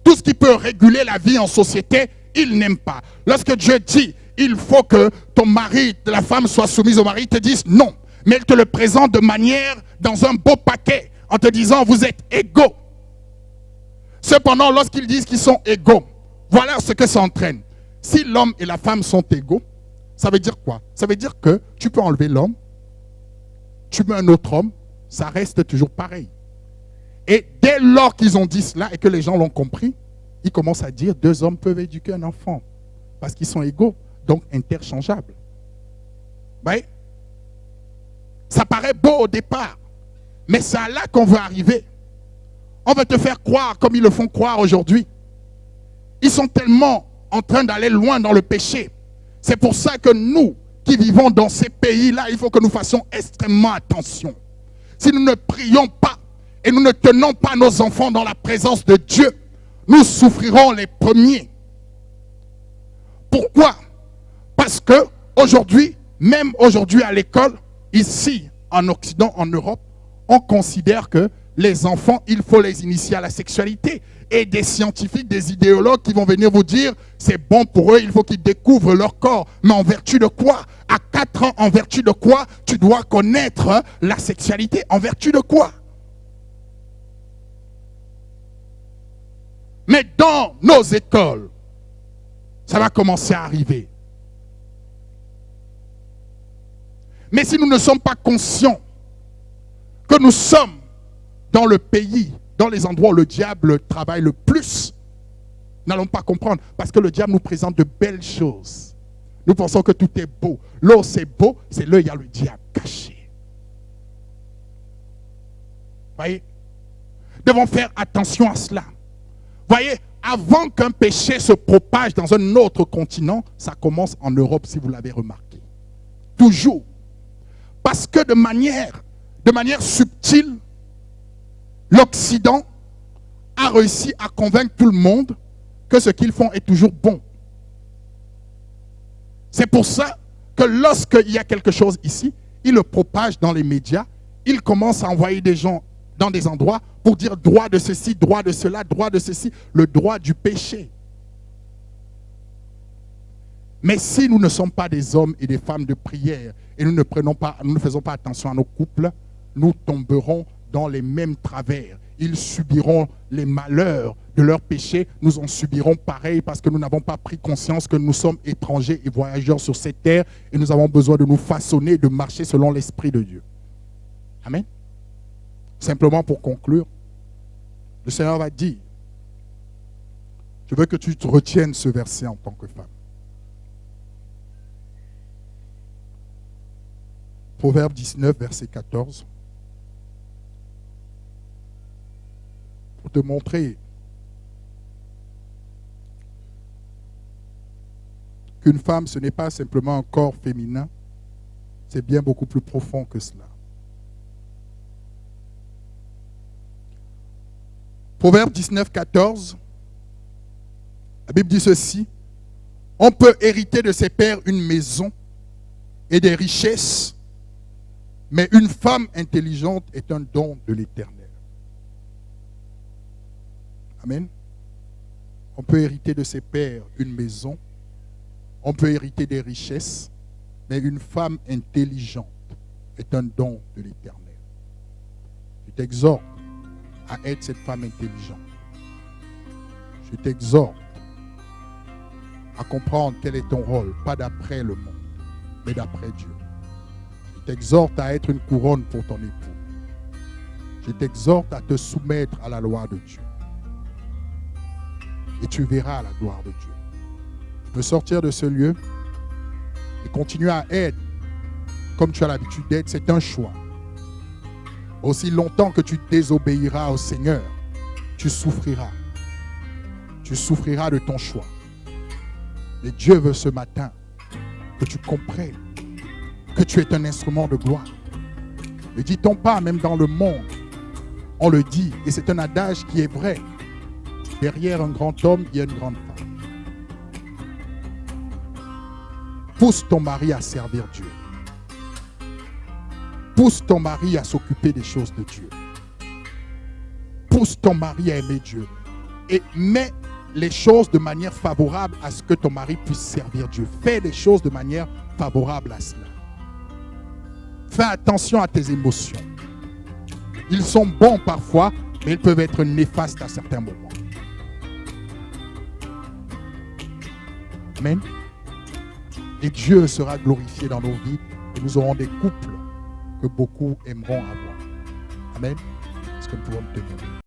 [SPEAKER 1] Tout ce qui peut réguler la vie en société, ils n'aiment pas. Lorsque Dieu dit, il faut que ton mari, la femme soit soumise au mari, ils te disent non. Mais elle te le présente de manière, dans un beau paquet, en te disant, vous êtes égaux. Cependant, lorsqu'ils disent qu'ils sont égaux, voilà ce que ça entraîne. Si l'homme et la femme sont égaux, ça veut dire quoi? Ça veut dire que tu peux enlever l'homme, tu mets un autre homme, ça reste toujours pareil. Et dès lors qu'ils ont dit cela et que les gens l'ont compris, ils commencent à dire 2 hommes peuvent éduquer un enfant parce qu'ils sont égaux, donc interchangeables. Vous voyez? Ça paraît beau au départ, mais c'est à là qu'on veut arriver. On veut te faire croire comme ils le font croire aujourd'hui. Ils sont tellement en train d'aller loin dans le péché. C'est pour ça que nous, qui vivons dans ces pays-là, il faut que nous fassions extrêmement attention. Si nous ne prions pas et nous ne tenons pas nos enfants dans la présence de Dieu, nous souffrirons les premiers. Pourquoi? Parce que aujourd'hui, même aujourd'hui à l'école, ici en Occident, en Europe, on considère que les enfants, il faut les initier à la sexualité. Et des scientifiques, des idéologues qui vont venir vous dire, c'est bon pour eux, il faut qu'ils découvrent leur corps. Mais en vertu de quoi? À 4 ans, en vertu de quoi tu dois connaître la sexualité? En vertu de quoi? Mais dans nos écoles, ça va commencer à arriver. Mais si nous ne sommes pas conscients que nous sommes dans le pays, dans les endroits où le diable travaille le plus, nous n'allons pas comprendre. Parce que le diable nous présente de belles choses. Nous pensons que tout est beau. Là où c'est beau, c'est là où il y a le diable caché. Voyez? Nous devons faire attention à cela. Voyez, avant qu'un péché se propage dans un autre continent, ça commence en Europe, si vous l'avez remarqué. Toujours. Parce que de manière subtile, l'Occident a réussi à convaincre tout le monde que ce qu'ils font est toujours bon. C'est pour ça que lorsqu'il y a quelque chose ici, ils le propagent dans les médias, ils commencent à envoyer des gens dans des endroits pour dire droit de ceci, droit de cela, droit de ceci, le droit du péché. Mais si nous ne sommes pas des hommes et des femmes de prière et nous ne faisons pas attention à nos couples, nous tomberons dans les mêmes travers. Ils subiront les malheurs de leurs péchés, nous en subirons pareil parce que nous n'avons pas pris conscience que nous sommes étrangers et voyageurs sur cette terre et nous avons besoin de nous façonner, de marcher selon l'Esprit de Dieu. Amen. Simplement pour conclure, le Seigneur va dire, je veux que tu te retiennes ce verset en tant que femme. Proverbe 19, verset 14. Pour te montrer qu'une femme, ce n'est pas simplement un corps féminin, c'est bien beaucoup plus profond que cela. Proverbe 19, 14, la Bible dit ceci, on peut hériter de ses pères une maison et des richesses, mais une femme intelligente est un don de l'Éternel. Amen. On peut hériter de ses pères une maison, on peut hériter des richesses, mais une femme intelligente est un don de l'Éternel. Je t'exhorte à être cette femme intelligente. Je t'exhorte à comprendre quel est ton rôle, pas d'après le monde, mais d'après Dieu. Je t'exhorte à être une couronne pour ton époux. Je t'exhorte à te soumettre à la loi de Dieu. Et tu verras la gloire de Dieu. Tu peux sortir de ce lieu et continuer à être comme tu as l'habitude d'être. C'est un choix. Aussi longtemps que tu désobéiras au Seigneur, tu souffriras. Tu souffriras de ton choix. Mais Dieu veut ce matin que tu comprennes que tu es un instrument de gloire. Ne dit-on pas, même dans le monde, on le dit, et c'est un adage qui est vrai. Derrière un grand homme, il y a une grande femme. Pousse ton mari à servir Dieu. Pousse ton mari à s'occuper des choses de Dieu. Pousse ton mari à aimer Dieu. Et mets les choses de manière favorable à ce que ton mari puisse servir Dieu. Fais les choses de manière favorable à cela. Fais attention à tes émotions. Ils sont bons parfois, mais ils peuvent être néfastes à certains moments. Amen. Et Dieu sera glorifié dans nos vies et nous aurons des couples que beaucoup aimeront avoir. Amen. Est-ce que nous pouvons nous tenir?